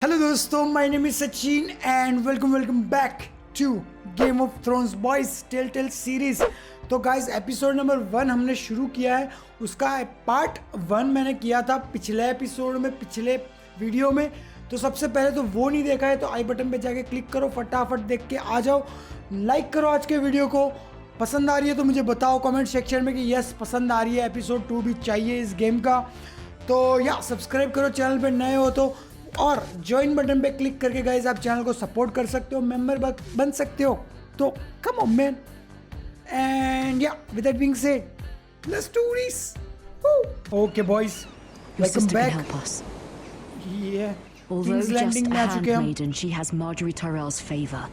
Hello दोस्तों, my name is Sachin and welcome back to Game of Thrones boys tale series. तो guys episode number 1 हमने शुरू किया है। उसका पार्ट 1 मैंने किया था पिछले एपिसोड में, पिछले वीडियो में। तो सबसे पहले तो वो नहीं देखा है तो आई बटन पे जाके क्लिक करो, फटाफट देख के आ जाओ। लाइक करो आज के वीडियो को, पसंद आ रही है तो मुझे बताओ कमेंट सेक्शन में कि यस पसंद आ रही है, एपिसोड 2 भी चाहिए इस गेम का। तो या सब्सक्राइब करो चैनल पे नए हो तो, और ज्वाइन बटन पे क्लिक करके गाइस आप चैनल को सपोर्ट कर सकते हो, मेंबर बन सकते हो। तो come on man, and yeah with that being said let's do this. Okay boys, welcome back. ये Although kings just landing a में आ चुके हैं हम। handmaiden, she has Marjorie Tyrell's favour,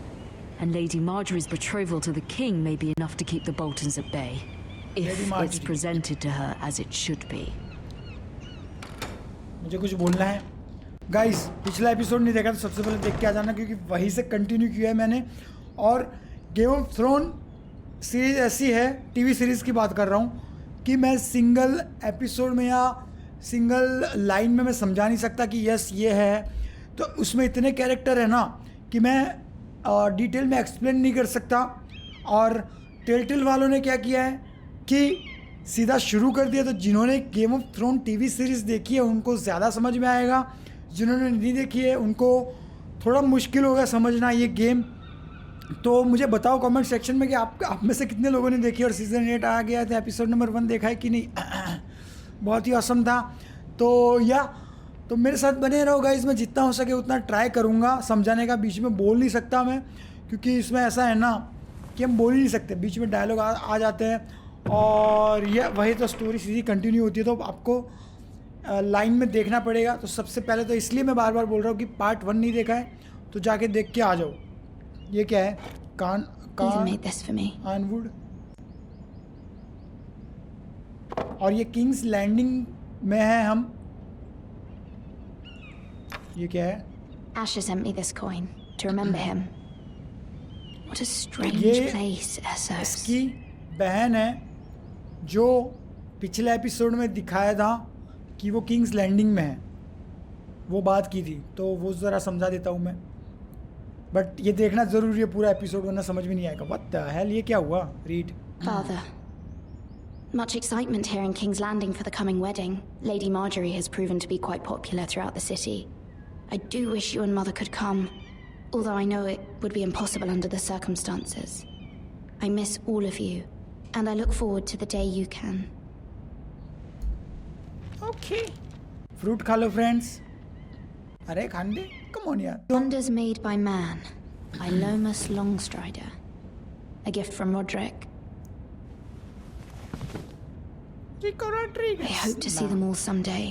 and Lady Marjorie's betrothal to the king may be enough to keep the Boltons at bay, if Lady it's Marjorie. presented to her as it should be. मुझे कुछ बोलना है guys, पिछला episode नहीं देखा तो सबसे पहले देख के आ जाना, क्योंकि वहीं से कंटिन्यू किया है मैंने। और गेम ऑफ थ्रोन सीरीज ऐसी है, टीवी सीरीज़ की बात कर रहा हूँ, कि मैं सिंगल एपिसोड में या सिंगल लाइन में मैं समझा नहीं सकता कि यस ये है। तो उसमें इतने कैरेक्टर है ना कि मैं डिटेल में एक्सप्लेन नहीं कर सकता। और टेलटेल वालों ने क्या किया है कि सीधा शुरू कर दिया। तो जिन्होंने Game of Throne TV series देखी है उनको ज़्यादा समझ में आएगा, जिन्होंने नहीं देखी है उनको थोड़ा मुश्किल होगा समझना ये गेम। तो मुझे बताओ कमेंट सेक्शन में कि आप में से कितने लोगों ने देखी और सीज़न 8 आ गया था, एपिसोड नंबर 1 देखा है कि नहीं। बहुत ही औसम था। तो मेरे साथ बने रहो गाइस, मैं जितना हो सके उतना ट्राई करूँगा समझाने का। बीच में बोल नहीं सकता मैं, क्योंकि इसमें ऐसा है ना कि हम बोल ही नहीं सकते, बीच में डायलॉग आ जाते हैं। और ये वही तो स्टोरी सीधी कंटिन्यू होती है, तो आपको लाइन में देखना पड़ेगा। तो सबसे पहले तो इसलिए मैं बार बार बोल रहा हूँ कि पार्ट 1 नहीं देखा है तो जाके देख के आ जाओ। ये क्या है? Ethan made this for me. कानवुड। और ये किंग्स लैंडिंग में है हम। ये क्या है? Asher sent me this coin to remember him. What a strange ये place, Essos. इसकी बहन है, जो पिछले एपिसोड में दिखाया था कि वो किंग्स लैंडिंग में है, वो बात की थी। तो वो ज़रा समझा देता हूँ मैं, बट ये देखना ज़रूरी है पूरा एपिसोड, वरना समझ में नहीं आएगा। व्हाट द हेल, ये क्या हुआ? Read. Father. Much excitement here in King's Landing for the coming wedding. Lady Marjorie has proven to be quite popular throughout the city. I do wish you and Mother could come, although I know it would be impossible under the circumstances. I miss all of you, and I look forward to the day you can. Okay, fruit खा लो friends. अरे खान दे, come on यार। Wonders Made by Man by Lomas Longstrider. A gift from Roderick. I hope to see them all someday.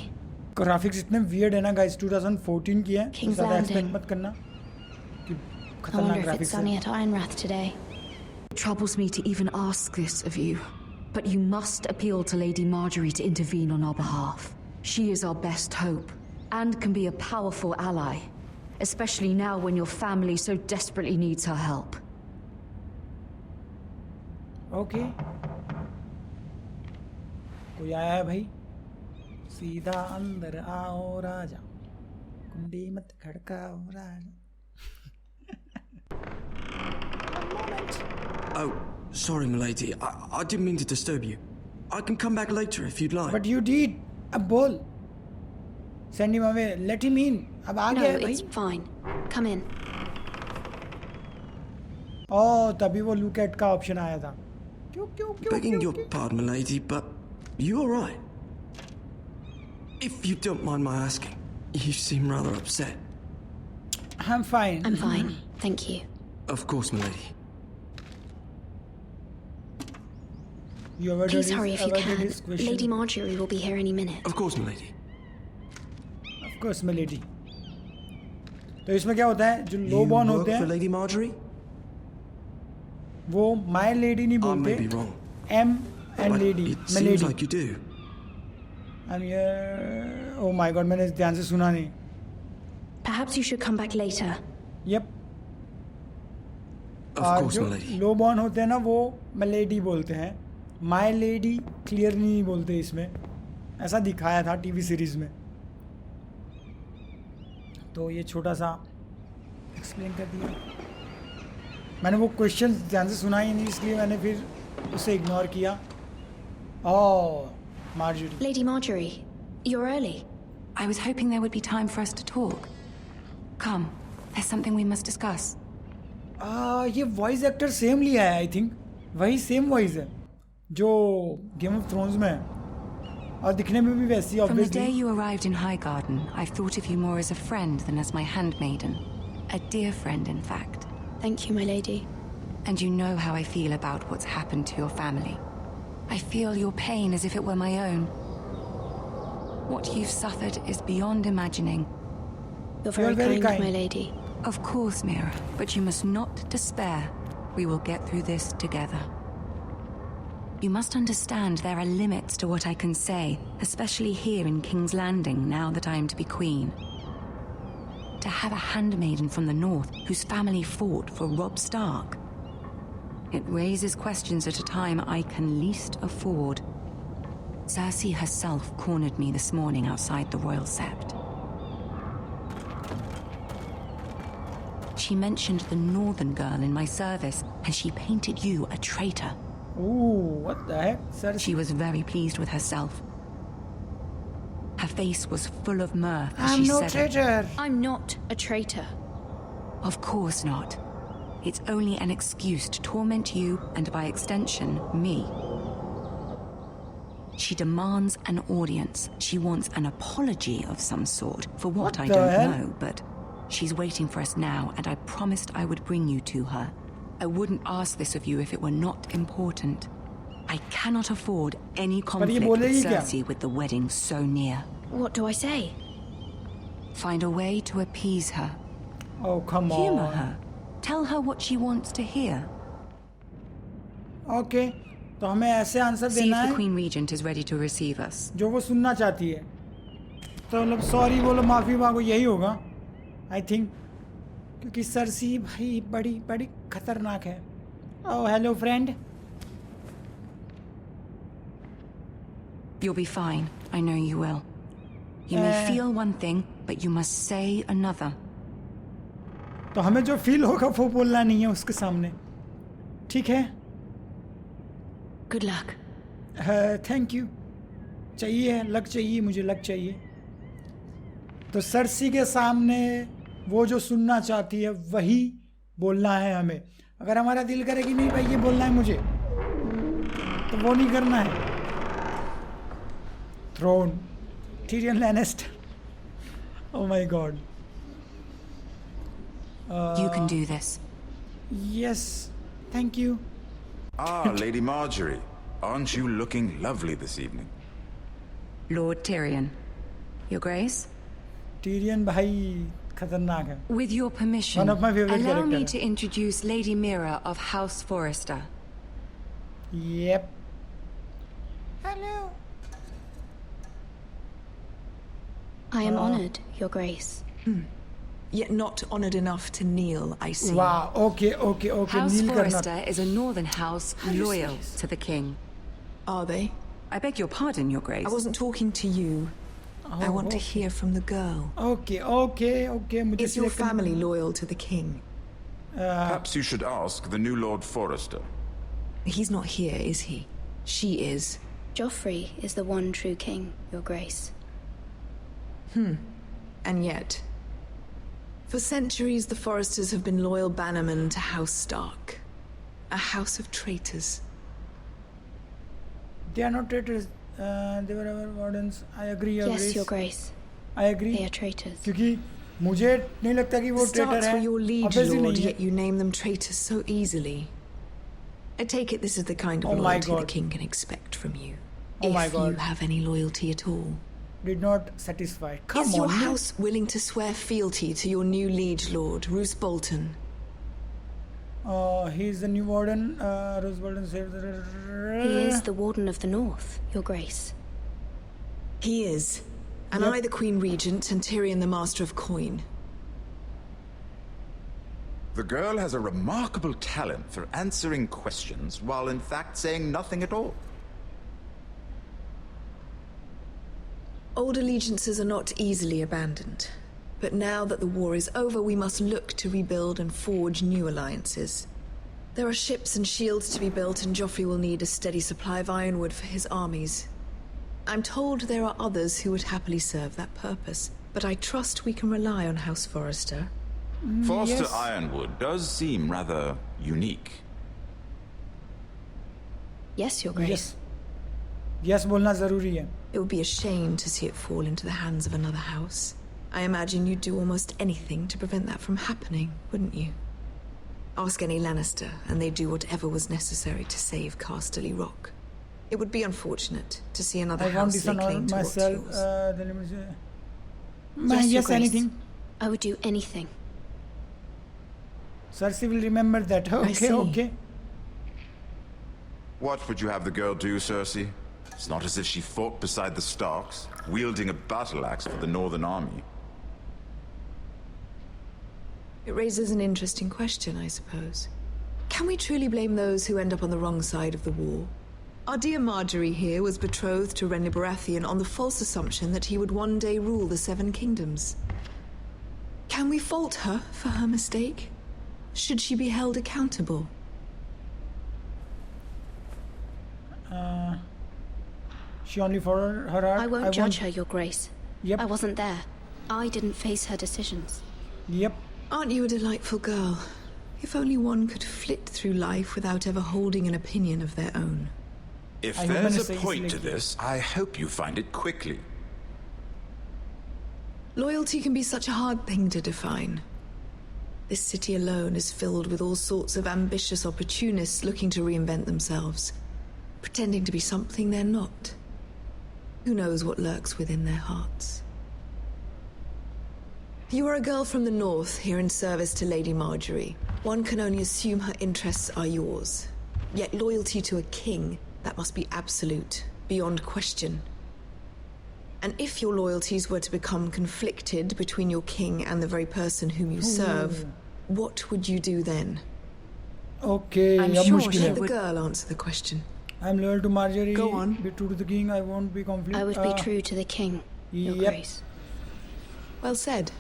Graphics इतने weird है ना guys, 2014 की है, King's ज़्यादा Landing. Expect मत करना कि I खतरनाक wonder if it's graphics sunny है। at Ironrath today. It troubles me to even ask this of you, but you must appeal to Lady Marjorie to intervene on our behalf. She is our best hope, and can be a powerful ally, especially now when your family so desperately needs her help. Okay, कोई आया है भाई? सीधा अंदर आओ राजा, कुंडी मत खड़काओ राजा। Oh, sorry, milady. I didn't mean to disturb you. I can come back later if you'd like. But you deed, अब बोल। Send him away, let him in. अब आ No, गया है भाई। it's fine. Come in. ओ तभी वो look at का option आया था। क्यों क्यों क्यों Begging क्यों your pardon, milady, but you all right? If you don't mind my asking, you seem rather upset. I'm fine. I'm fine. Thank you. Of course, milady. You avoided Please his- hurry if you avoided can. his question. Lady Marjorie will be here any minute. Of course, milady. Of course, my lady. तो इसमें क्या होता है, जो low You born work होते for हैं Lady Marjorie? वो my lady नहीं I may be बोलते, wrong. एम एंड but लेडी, it मैं seems lady. like you do. Oh my god, मैंने ध्यान से सुना नहीं। Perhaps you should come back later. Yup. Of और course, जो milady. लो बॉर्न होते हैं ना वो मलेडी बोलते हैं, माय लेडी क्लियर नहीं बोलते इसमें। ऐसा दिखाया था टीवी सीरीज में। तो ये छोटा सा एक्सप्लेन कर दिया। मैंने वो क्वेश्चन ध्यान से सुना ही नहीं, इसलिए मैंने फिर उसे इग्नोर किया। ओह, Marjorie. Lady Marjorie, you're early. I was hoping there would be time for us to talk. Come, there's something we must discuss. ये वॉइस एक्टर सेम लिया है, आई थिंक वही सेम वॉइस है जो गेम ऑफ थ्रोन्स में है, और दिखने में भी वैसी From the day obviously. you arrived in Highgarden, I've thought of you more as a friend than as my handmaiden. A dear friend, in fact. Thank you, my lady. And you know how I feel about what's happened to your family. I feel your pain as if it were my own. What you've suffered is beyond imagining. You're You're very very kind, kind. my lady. Of course, Mira, but you must not despair. We will get through this together. You must understand there are limits to what I can say, especially here in King's Landing, now that I am to be queen. To have a handmaiden from the north whose family fought for Robb Stark. It raises questions at a time I can least afford. Cersei herself cornered me this morning outside the Royal Sept. She mentioned the northern girl in my service, and she painted you a traitor. Ooh, what the heck, sir? She was very pleased with herself. Her face was full of mirth as I'm she no said it. traitor. I'm not a traitor. Of course not. It's only an excuse to torment you and, by extension, me. She demands an audience. She wants an apology of some sort for what I the don't hell? know, but she's waiting for us now, and I promised I would bring you to her. I wouldn't ask this of you if it were not important. I cannot afford any conflict with बोलेगी क्या? Cersei with the wedding so near. What do I say? Find a way to appease her. Oh, come on. Humor her. Tell her what she wants to hear. Okay, तो हमें ऐसे answer See देना if the है Queen Regent is ready to receive us. जो वो सुनना चाहती है। तो मतलब सॉरी बोलो, माफ़ी मांगो, यही होगा आई थिंक, क्योंकि सरसी भाई बड़ी बड़ी खतरनाक है। Oh hello friend. You'll be fine. I know you will. You may feel one thing, but you must say another. तो हमें जो फील होगा वो बोलना नहीं है उसके सामने, ठीक है? Good luck. Thank you. चाहिए लक, चाहिए मुझे लक चाहिए। तो सरसी के सामने वो जो सुनना चाहती है वही बोलना है हमें। अगर हमारा दिल करे कि नहीं भाई ये बोलना है मुझे, तो वो नहीं करना है। Throne, Tyrion Lannister. Oh my god. You can do this. Yes, thank you. Ah, Lady Marjorie. Aren't you looking lovely this evening? Lord Tyrion. Your Grace? Tyrion भाई खतरनाक है। With your permission, One of my favorite allow me character. to introduce Lady Mira of House Forrester. Yep. Hello. I am honored, Your Grace. Yet not honored enough to kneel, I see. Wow. Okay. House नील करना। Forrester is a northern house loyal to the king. Are they? I beg your pardon, Your Grace. I wasn't talking to you. I want to hear from the girl. Okay. मुझे Is your select करना- family loyal to the king? Perhaps you should ask the new Lord Forrester. He's not here, is he? She is. Joffrey is the one true king, Your Grace. And yet, for centuries the Forresters have been loyal bannermen to House Stark. A house of traitors. They are not traitors. They were our wardens. I agree, Your Yes, Grace. Your Grace. I agree. They are traitors. क्योंकि मुझे नहीं लगता कि वो The traitor Starks है। were your liege Obviously lord, नहीं है। yet you name them traitors so easily. I take it this is the kind of Oh my loyalty the God. king can expect from you. Oh my if God. you have any loyalty at all. Did not satisfy. Come Is on. your man. house willing to swear fealty to your new liege lord, Roose Bolton? He is the new warden. Roose Bolton saved the... He is the Warden of the North, Your Grace. He is. And Yep. I the Queen Regent and Tyrion the Master of Coin. The girl has a remarkable talent for answering questions while in fact saying nothing at all. Old allegiances are not easily abandoned. But now that the war is over, we must look to rebuild and forge new alliances. There are ships and shields to be built, and Joffrey will need a steady supply of ironwood for his armies. I'm told there are others who would happily serve that purpose, but I trust we can rely on House Forrester. Forster yes. Ironwood does seem rather unique. Yes, Your Grace. Yes. Yes बोलना ज़रूरी है. It would be a shame to see it fall into the hands of another house. I imagine you'd do almost anything to prevent that from happening, wouldn't you? Ask any Lannister, and they'd do whatever was necessary to save Casterly Rock. It would be unfortunate to see another I want house this lay on claim to what's myself. yours. Then let me say. Yes, Your Yes, Grace. anything. I would do anything. Cersei will remember that. Okay, see. okay. What would you have the girl do, Cersei? It's not as if she fought beside the Starks, wielding a battle axe for the Northern Army. It raises an interesting question, I suppose. Can we truly blame those who end up on the wrong side of the war? Our dear Marjorie here was betrothed to Renly Baratheon on the false assumption that he would one day rule the Seven Kingdoms. Can we fault her for her mistake? Should she be held accountable? She only followed her art. I won't judge her, Your Grace. Yep. I wasn't there. I didn't face her decisions. Yep. Aren't you a delightful girl? If only one could flit through life without ever holding an opinion of their own. If I hope there's मैंने a सही point to select किया. this, I hope you find it quickly. Loyalty can be such a hard thing to define. This city alone is filled with all sorts of ambitious opportunists looking to reinvent themselves, pretending to be something they're not. Who knows what lurks within their hearts? You are a girl from the north, here in service to Lady Marjorie. One can only assume her interests are yours. Yet loyalty to a king, that must be absolute, beyond question. And if your loyalties were to become conflicted between your king and the very person whom you serve, what would you do then? Okay. I'm अब sure मुश्किल she है. Let the would- girl answer the question. I'm loyal to Marjorie. Go on. Be true to the king. I won't be conflict. I would be true to the king, Your Yep. Grace. Well said.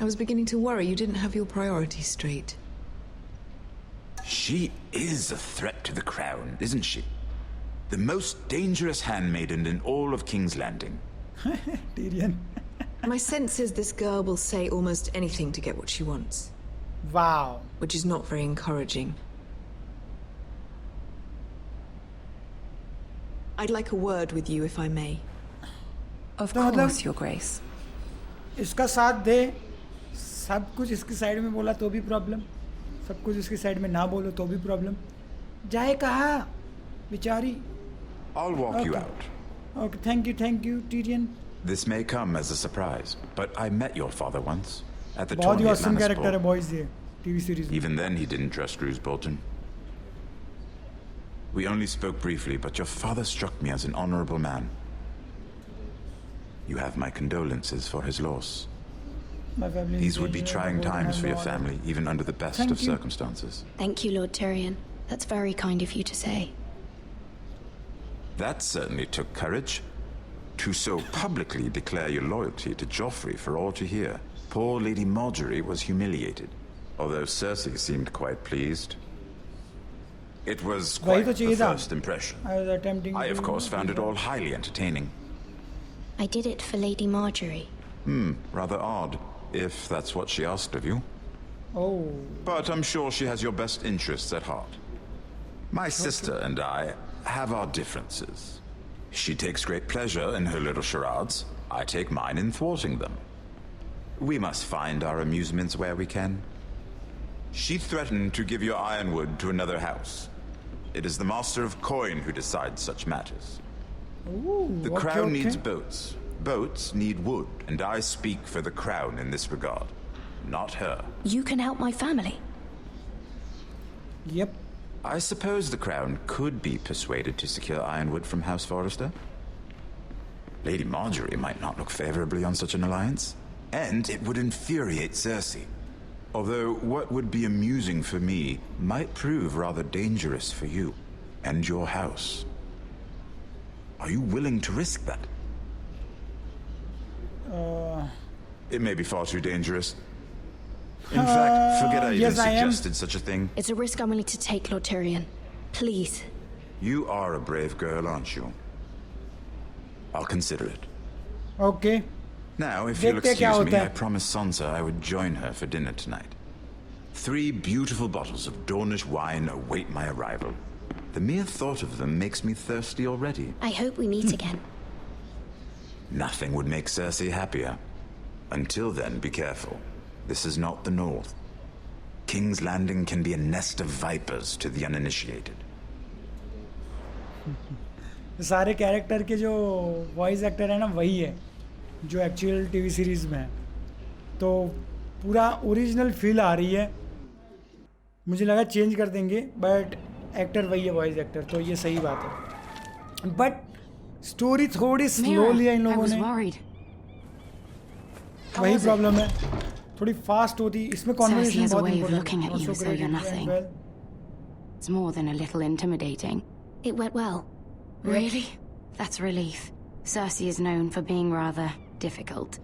I was beginning to worry you didn't have your priorities straight. She is a threat to the crown, isn't she? The most dangerous handmaiden in all of King's Landing. Tyrion. My sense is this girl will say almost anything to get what she wants, Wow. which is not very encouraging. I'd like a word with you, if I may. Of तो मतलब- course, Your Grace. इसका साथ दे. सब कुछ इसकी side में बोला तो भी प्रॉब्लम. सब कुछ इसकी साइड में ना बोलो तो भी प्रॉब्लम. जाए कहाँ बेचारी. I'll walk you Okay. out. Okay, thank you, Tyrion. This may come as a surprise, but I met your father once at the बहुत ही tourney at awesome character है Lannisport. बॉयज ये टीवी सीरीज में. Even then, he didn't trust Roose Bolton. We only spoke briefly, but your father struck me as an honorable man. You have my condolences for his loss. My family These is would be very trying important times for and your all. family, even under the best Thank of you. circumstances. Thank you, Lord Tyrion. That's very kind of you to say. That certainly took courage. To so publicly declare your loyalty to Joffrey for all to hear. Poor Lady Marjorie was humiliated, although Cersei seemed quite pleased. It was वही quite तो the चाहिए था. first impression. I was attempting I, to- of course, found it all highly entertaining. I did it for Lady Marjorie. Rather odd, if that's what she asked of you. Oh, But I'm sure she has your best interests at heart. My sister and I have our differences. She takes great pleasure in her little charades. I take mine in thwarting them. We must find our amusements where we can. She threatened to give your ironwood to another house. It is the Master of Coin who decides such matters. ooh, The okay, crown okay. needs boats. Boats need wood, and I speak for the crown in this regard. Not her. You can help my family. Yep. I suppose the crown could be persuaded to secure ironwood from House Forrester. Lady Marjorie might not look favorably on such an alliance, and it would infuriate Cersei. Although what would be amusing for me might prove rather dangerous for you and your house. Are you willing to risk that? It may be far too dangerous. In fact, forget I even yes, I am. suggested such a thing. It's a risk I'm willing to take, Lord Tyrion. Please. You are a brave girl, aren't you? I'll consider it. Okay. Now, if you'll देखते हैं क्या excuse me, होता I है. promised Sansa I would join her for dinner tonight. 3 beautiful bottles of Dornish wine await my arrival. The mere thought of them makes me thirsty already. I hope we meet again. Nothing would make Cersei happier. Until then, be careful. This is not the North. King's Landing can be a nest of vipers to the uninitiated. सारे character के जो voice actor है ना वही है जो actual TV series में है, तो पूरा ओरिजिनल फील आ रही है. मुझे लगा चेंज कर देंगे बट एक्टर वही है, वॉइस एक्टर, तो ये सही बात है. बट स्टोरी थोड़ी स्लो लिया इन I लोगों was ने, worried. वही प्रॉब्लम है, थोड़ी फास्ट होती. इसमें Cersei कॉन्वर्सेशन has a बहुत way of important looking at you as though you're nothing. It's more than a little intimidating. It went well. Really? That's a relief. Cersei is known for being rather difficult.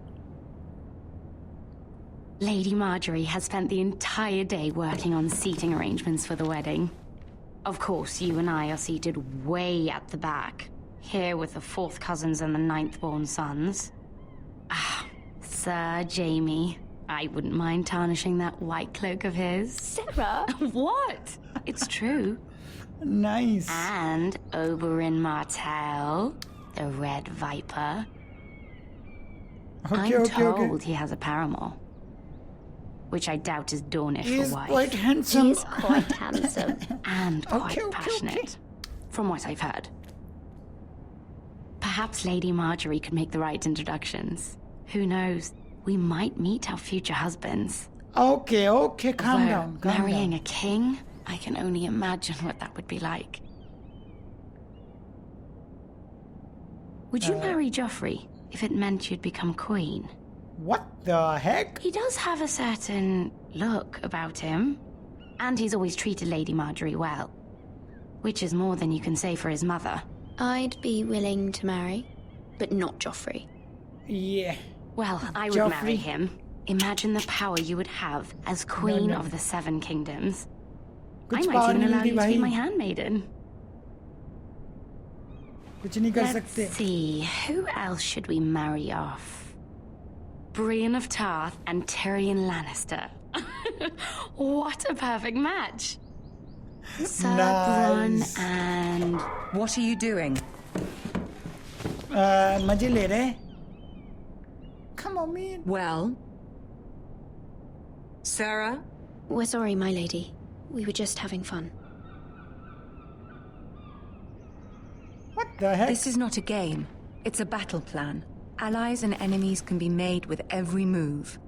Lady Marjorie has spent the entire day working on seating arrangements for the wedding. Of course, you and I are seated way at the back, here with the 4th cousins and the 9th-born sons. Ah, Sir Jaime. I wouldn't mind tarnishing that white cloak of his. Sarah! What? It's true. Nice. And Oberyn Martell, the Red Viper. Okay I'm okay told okay. he has a paramour. Which I doubt is Dornish He is for wife. quite handsome. He's quite handsome. And quite okay, passionate. From what I've heard. Perhaps Lady Marjorie could make the right introductions. Who knows? We might meet our future husbands. Okay okay, calm Although down, calm marrying down. a king, I can only imagine what that would be like. Would you marry Joffrey if it meant you'd become queen? What the heck? He does have a certain look about him. And he's always treated Lady Marjorie well. Which is more than you can say for his mother. I'd be willing to marry, but not Joffrey. Yeah. Well, I would marry Joffrey. him. Imagine the power you would have as Queen no. of the 7 Kingdoms. I कुछ might power even नहीं allow मिलती you to be भाई. my handmaiden. कुछ नहीं कर Let's सकते. see, who else should we marry off? Brienne of Tarth and Tyrion Lannister. What a perfect match! Sir Bronn Nice. and... What are you doing? मजे ले रहे. Come on, man. Well? Sarah? We're sorry, my lady. We were just having fun. What the heck? This is not a game. It's a battle plan. Allies and enemies can be made with every move.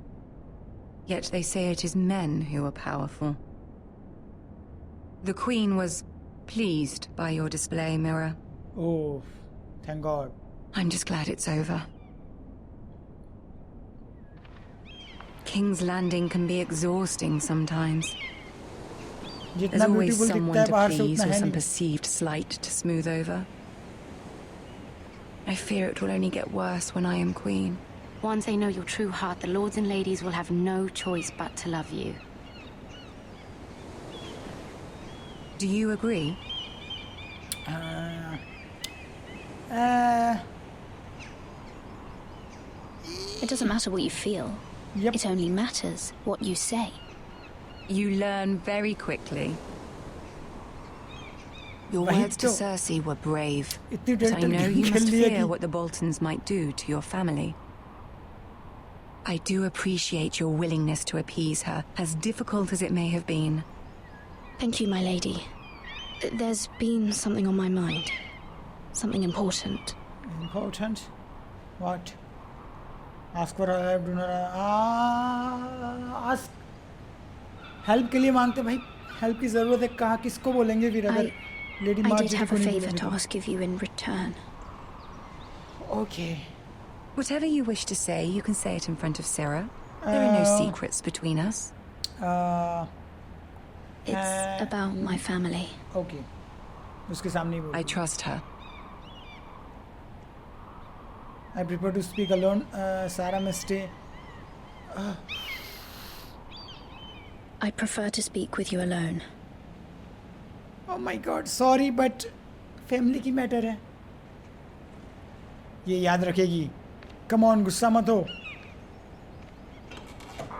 Yet they say it is men who are powerful. The Queen was pleased by your display, Mira. Oh, thank God. I'm just glad it's over. King's Landing can be exhausting sometimes. There's जितना always beautiful someone दिखता है to बाहर से please उतना or है some नहीं. perceived slight to smooth over. I fear it will only get worse when I am queen. Once they know your true heart, the lords and ladies will have no choice but to love you. Do you agree? It doesn't matter what you feel. Yep. It only matters what you say. You learn very quickly. Your वही words to तो. Cersei were brave, इतनी but I turtle know you खेल must लिया fear कि what the Boltons might do to your family. I do appreciate your willingness to appease her, as difficult as it may have been. Thank you, my lady. There's been something on my mind. Something important. important. What? Ask for help. Do not ask. Help के लिए मांगते भाई. Help की जरूरत है. कहाँ किसको बोलेंगे फिर अगर lady I did Marjorie have को a नहीं favor बोलेंगे to तो? ask of you in return. Okay. Whatever you wish to say, you can say it in front of Sarah. There are no secrets between us. It's about my family. Okay. उसके सामने ही बोल. I trust her. I prefer to speak alone. Sarah may stay. I prefer to speak with you alone. Oh my God, sorry but family की matter है, ये याद रखेगी. Come on, गुस्सा मत हो.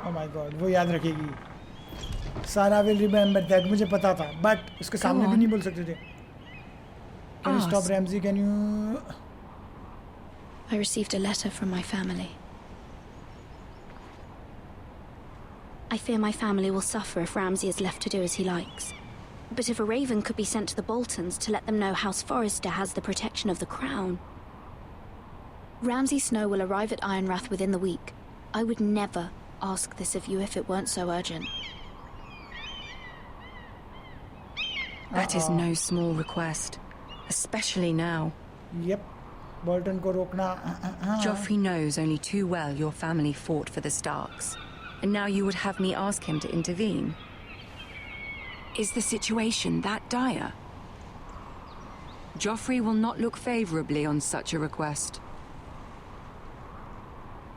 Oh my God, वो याद रखेगी. सारा विल रिमेंबर दैट. मुझे पता था बट उसके सामने भी नहीं बोल सकते थे. Can you stop, Ramsey? Can you? I received a letter from my family. I fear my family will suffer if Ramsay is left to do as he likes. But if a raven could be sent to the Boltons to let them know House Forrester has the protection of the crown. Ramsay Snow will arrive at Ironrath within the week. I would never ask this of you if it weren't so urgent. That is no small request, especially now. Yep. Bolton को रोकना. Joffrey knows only too well your family fought for the Starks, and now you would have me ask him to intervene. Is the situation that dire? Joffrey will not look favorably on such a request.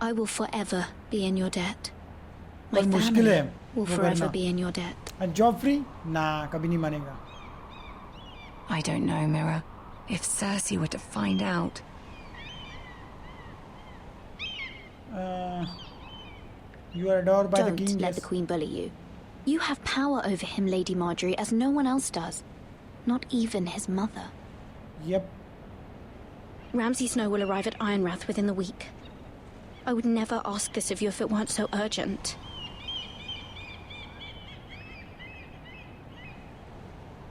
I will forever be in your debt. My पर मुश्किल family है will वो forever करना. be in your debt. And Joffrey ना कभी नहीं मानेगा. I don't know, Mira. If Cersei were to find out... You are adored by the Don't king. let Yes. the Queen bully you. You have power over him, Lady Marjorie, as no one else does. Not even his mother. Yep. Ramsay Snow will arrive at Ironrath within the week. I would never ask this of you if it weren't so urgent.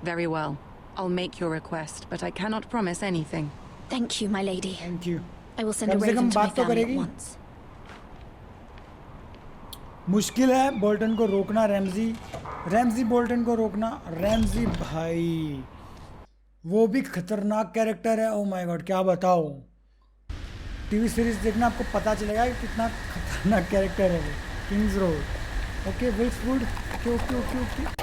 Very well. I'll make your request, but I cannot promise anything. Thank you, my lady. Thank you. I will send a कम से raven come to my बात तो family at करेगी. once. मुश्किल है Bolton को रोकना. Ramsay Bolton को रोकना. रैमजी भाई वो भी खतरनाक कैरेक्टर है. ओ माय गॉड, क्या बताओ. टीवी सीरीज देखना आपको पता चलेगा कि कितना खतरनाक कैरेक्टर है वो. Kings Road. Okay, Willswood. Okay okay okay okay.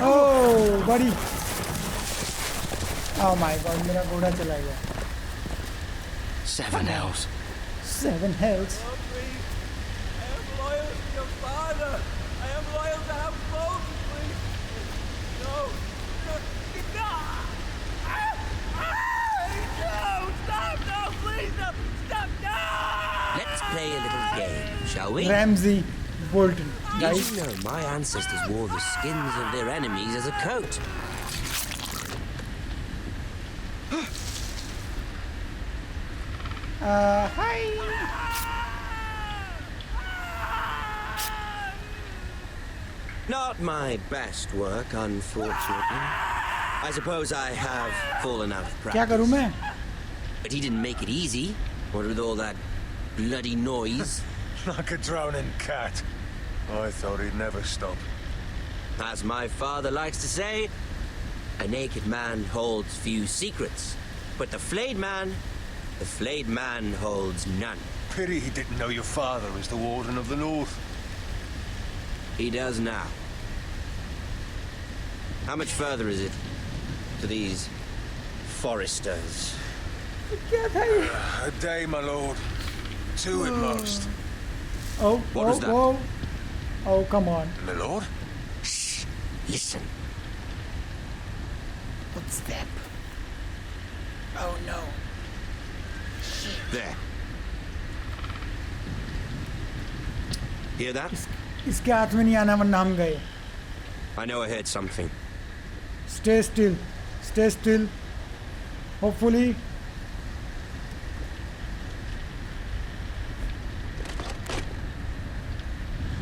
Oh बड़ी. Oh my God, मेरा घोड़ा चला गया. 7 hells. 7 hells. I am loyal to your father. I am loyal to House Bolton, please. No. No. No. No. Stop. No, please. No. Stop. No. Let's play a little game, shall we? Ramsay Bolton. Did Guys, you know my ancestors wore the skins of their enemies as a coat? hi. Not my best work, unfortunately. I suppose I have fallen out of क्या practice. करूं मैं? But he didn't make it easy. What with all that bloody noise? Like a drowning cat. I thought he'd never stop. As my father likes to say, a naked man holds few secrets. But the flayed man holds none. Pity he didn't know your father was the Warden of the North. He does now. How much further is it to these Foresters? क्या था ये? A day, my lord. 2 at most. Oh, What oh, was that? oh. Oh, come on. My lord? Shh! Listen. Footstep. Oh no. There. Hear that? इसके हाथ में नहीं आना वरना हम गए. I know I heard something. Stay still. Stay still. Hopefully.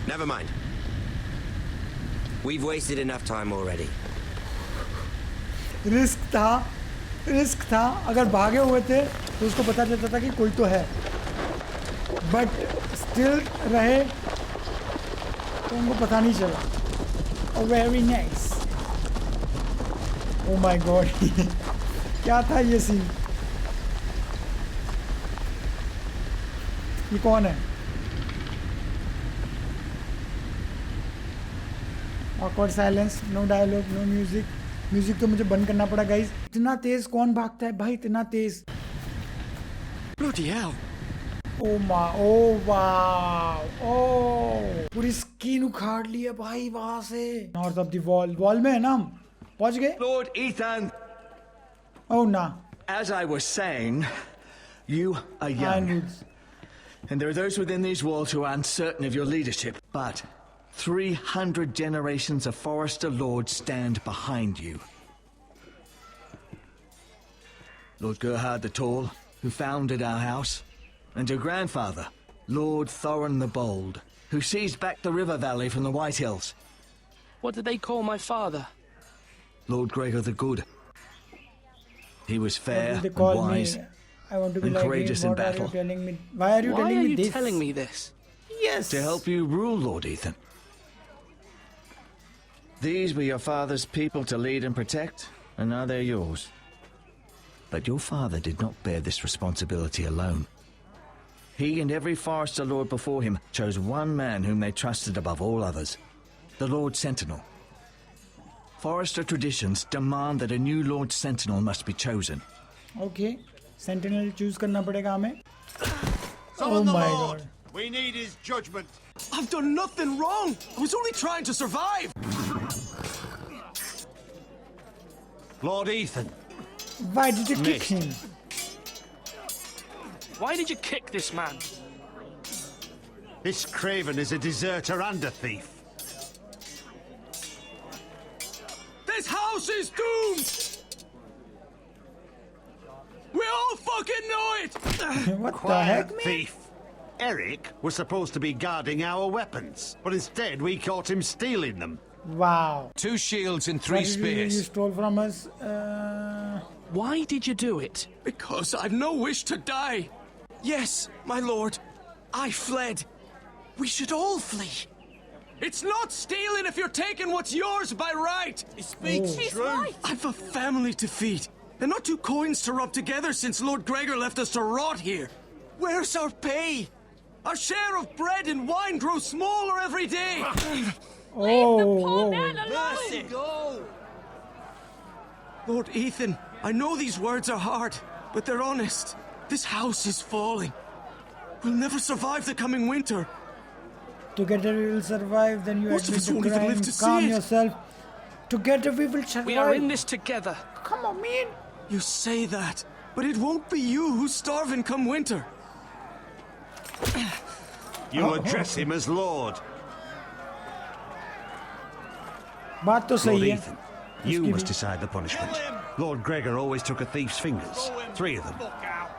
Never mind. We've wasted enough time already. Risk था. अगर भागे हुए थे तो उसको पता चलता था कि कोई तो है. बट स्टिल रहे तो उनको पता नहीं चला. Very nice. O my God, क्या था ये सीन? ये कौन है? Awkward silence, no dialogue, no music, music तो मुझे बंद करना पड़ा गाइस। इतना तेज कौन भागता है भाई, इतना तेज। Bloody hell. ओ वाह, ओ पूरी स्किन उखाड़ ली है भाई वहां से। नॉर्थ ऑफ द वॉल में है ना, हम पहुंच गए। Lord Ethan, ओ ना, as I was saying, you are young. And there are those within these walls who are uncertain of your leadership. But 300 generations of Forester Lords stand behind you. Lord Gerhard the Tall, who founded our house, and your grandfather, Lord Thorin the Bold, who seized back the river valley from the White Hills. What did they call my father? Lord Gregor the Good. He was fair they and call wise me. I want to be and like courageous him. in What are battle. you telling me? Why are you telling me this? telling me this? Yes. To help you rule, Lord Ethan. These were your father's people to lead and protect, and now they're yours. But your father did not bear this responsibility alone. He and every Forester Lord before him chose one man whom they trusted above all others, the Lord Sentinel. Forester traditions demand that a new Lord Sentinel must be chosen. Okay, Sentinel choose करना पड़ेगा हमें. Oh my God. We need his judgment. I've done nothing wrong. I was only trying to survive. Lord Ethan. Why did you kick him? Why did you kick this man? This Craven is a deserter and a thief. This house is doomed. We all fucking know it. What the heck? Thief. Eric was supposed to be guarding our weapons, but instead we caught him stealing them. Wow. 2 shields and 3 What did you spears. stole from us? Why did you do it? Because I've no wish to die. Yes, my lord. I fled. We should all flee. It's not stealing if you're taking what's yours by right. He speaks truth. I've a family to feed, and not 2 coins to rub together since Lord Gregor left us to rot here. Where's our pay? Our share of bread and wine grows smaller every day. Oh. Mercy, go! Lord Ethan, I know these words are hard, but they're honest. This house is falling. We'll never survive the coming winter. Together we will survive. Then you Most of admit us the won't even crime. live to see Calm it. yourself. Together we will survive. We are in this together. Come on, man. You say that, but it won't be you who's starving come winter. You address him as Lord. बात तो Lord सही है. Ethan, you must decide the punishment. Lord Gregor always took a thief's fingers. 3 of them.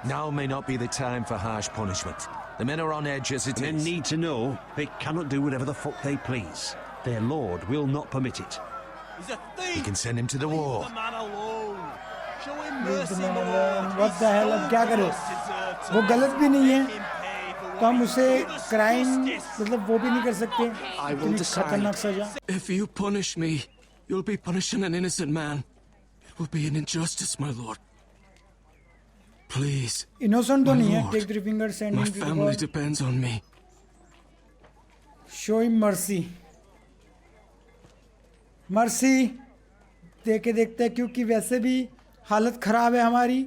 Now may not be the time for harsh punishment. The men are on edge as it Men is. need to know they cannot do whatever the fuck they please. Their Lord will not permit it. He's a thief. We can send him to the war. Leave the man alone. Show him Leave mercy, the man Lord. alone. What the hell? अब क्या करें? वो गलत भी नहीं है. तो हम उसे क्राइम मतलब वो भी नहीं कर सकते. I will इतनी decide. खतरनाक सजा. If you punish me, you'll be punishing an innocent man. It will be an injustice, my lord. Please. Innocent तो My नहीं है. lord, Take 3 fingers, send My him to the family world. depends on me. Show him mercy. Mercy. देखे देखते हैं क्योंकि वैसे भी हालत ख़राब है हमारी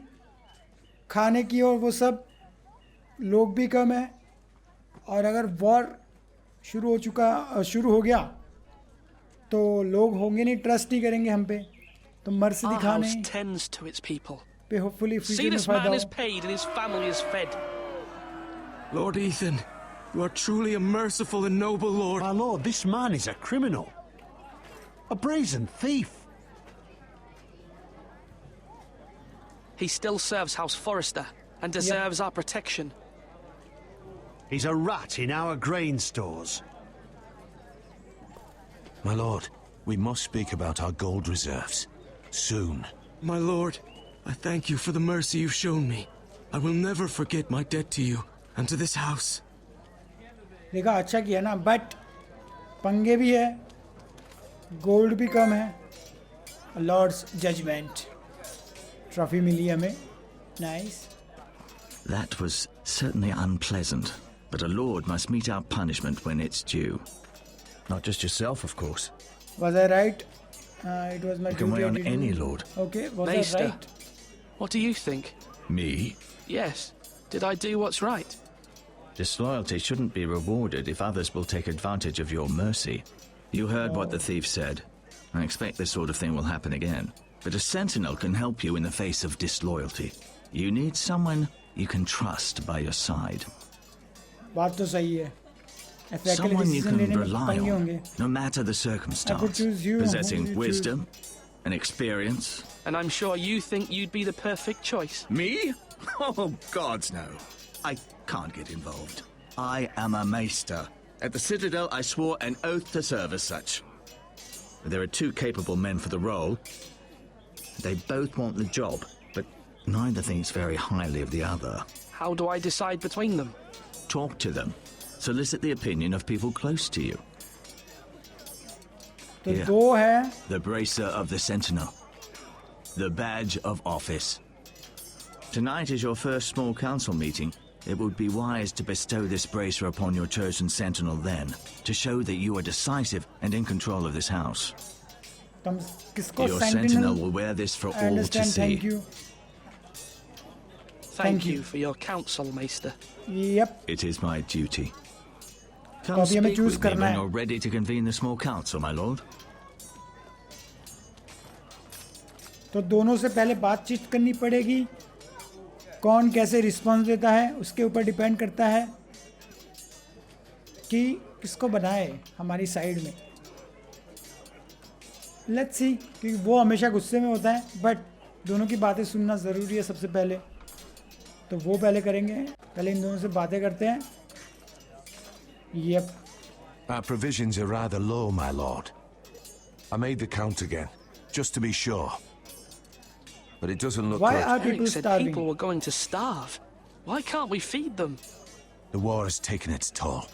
खाने की और वो सब लोग भी कम है और अगर वॉर शुरू हो गया तो लोग होंगे नहीं ट्रस्ट नहीं करेंगे हम पे तो मर्सी Our दिखाने house tends to its people. पे होपफुली See, फ्यूचर में this फायदा man हो is paid and his family is fed. Lord Ethan, you are truly a merciful and noble lord. My lord, this man is a criminal. A brazen thief. He still serves House Forester and deserves our protection. He's a rat in our grain stores. My lord, we must speak about our gold reserves. Soon. My lord, I thank you for the mercy you've shown me. I will never forget my debt to you and to this house. देखा अच्छा किया ना but पंगे भी है gold भी कम है Lord's judgement trophy मिली हमें nice That was certainly unpleasant, but a lord must meet our punishment when it's due. Not just yourself, of course. Was I right? It was my You can duty. wait I on didn't any do- lord. Okay, was I Maester, right? what do you think? Me? Yes. Did I do what's right? Disloyalty shouldn't be rewarded if others will take advantage of your mercy. You heard what the thief said. I expect this sort of thing will happen again. But a sentinel can help you in the face of disloyalty. You need someone you can trust by your side. बात तो सही है. FA के लिए Someone you decision can लेने में rely पंगे on, होंगे. no matter the I could circumstance. choose you. Who would Possessing you wisdom and experience. And I'm sure you think you'd be the perfect choice. Me? Oh, gods no. I can't get involved. I am a maester. At the Citadel, I swore an oath to serve as such. There are two capable men for the role. They both want the job, but neither thinks very highly of the other. How do I decide between them? Talk to them. Solicit the opinion of people close to you. तो Here. दो है. The bracer of the sentinel. The badge of office. Tonight is your first small council meeting. It would be wise to bestow this bracer upon your chosen sentinel then, to show that you are decisive and in control of this house. तुम किसको Your sentinel? sentinel will wear this for I all to understand. see. Thank you. Thank you for your counsel, Maester. Yep. It is my duty. तो Come अभी हमें speak choose with me करना when है. you're ready to convene the small council, my lord. तो दोनों से पहले बातचीत करनी पड़ेगी. कौन कैसे रिस्पॉन्स देता है उसके ऊपर डिपेंड करता है कि किसको बनाए हमारी साइड में. लेट्स सी, क्योंकि वो हमेशा गुस्से में होता है, बट दोनों की बातें सुनना ज़रूरी है सबसे पहले. तो वो पहले करेंगे. पहले इन दोनों से बातें करते हैं. Yep. Our provisions are rather low, my lord. I made the count again, just to be sure. But it doesn't look Why good. are people Eric said starving? people were going to starve. Why can't we feed them? The war has taken its toll.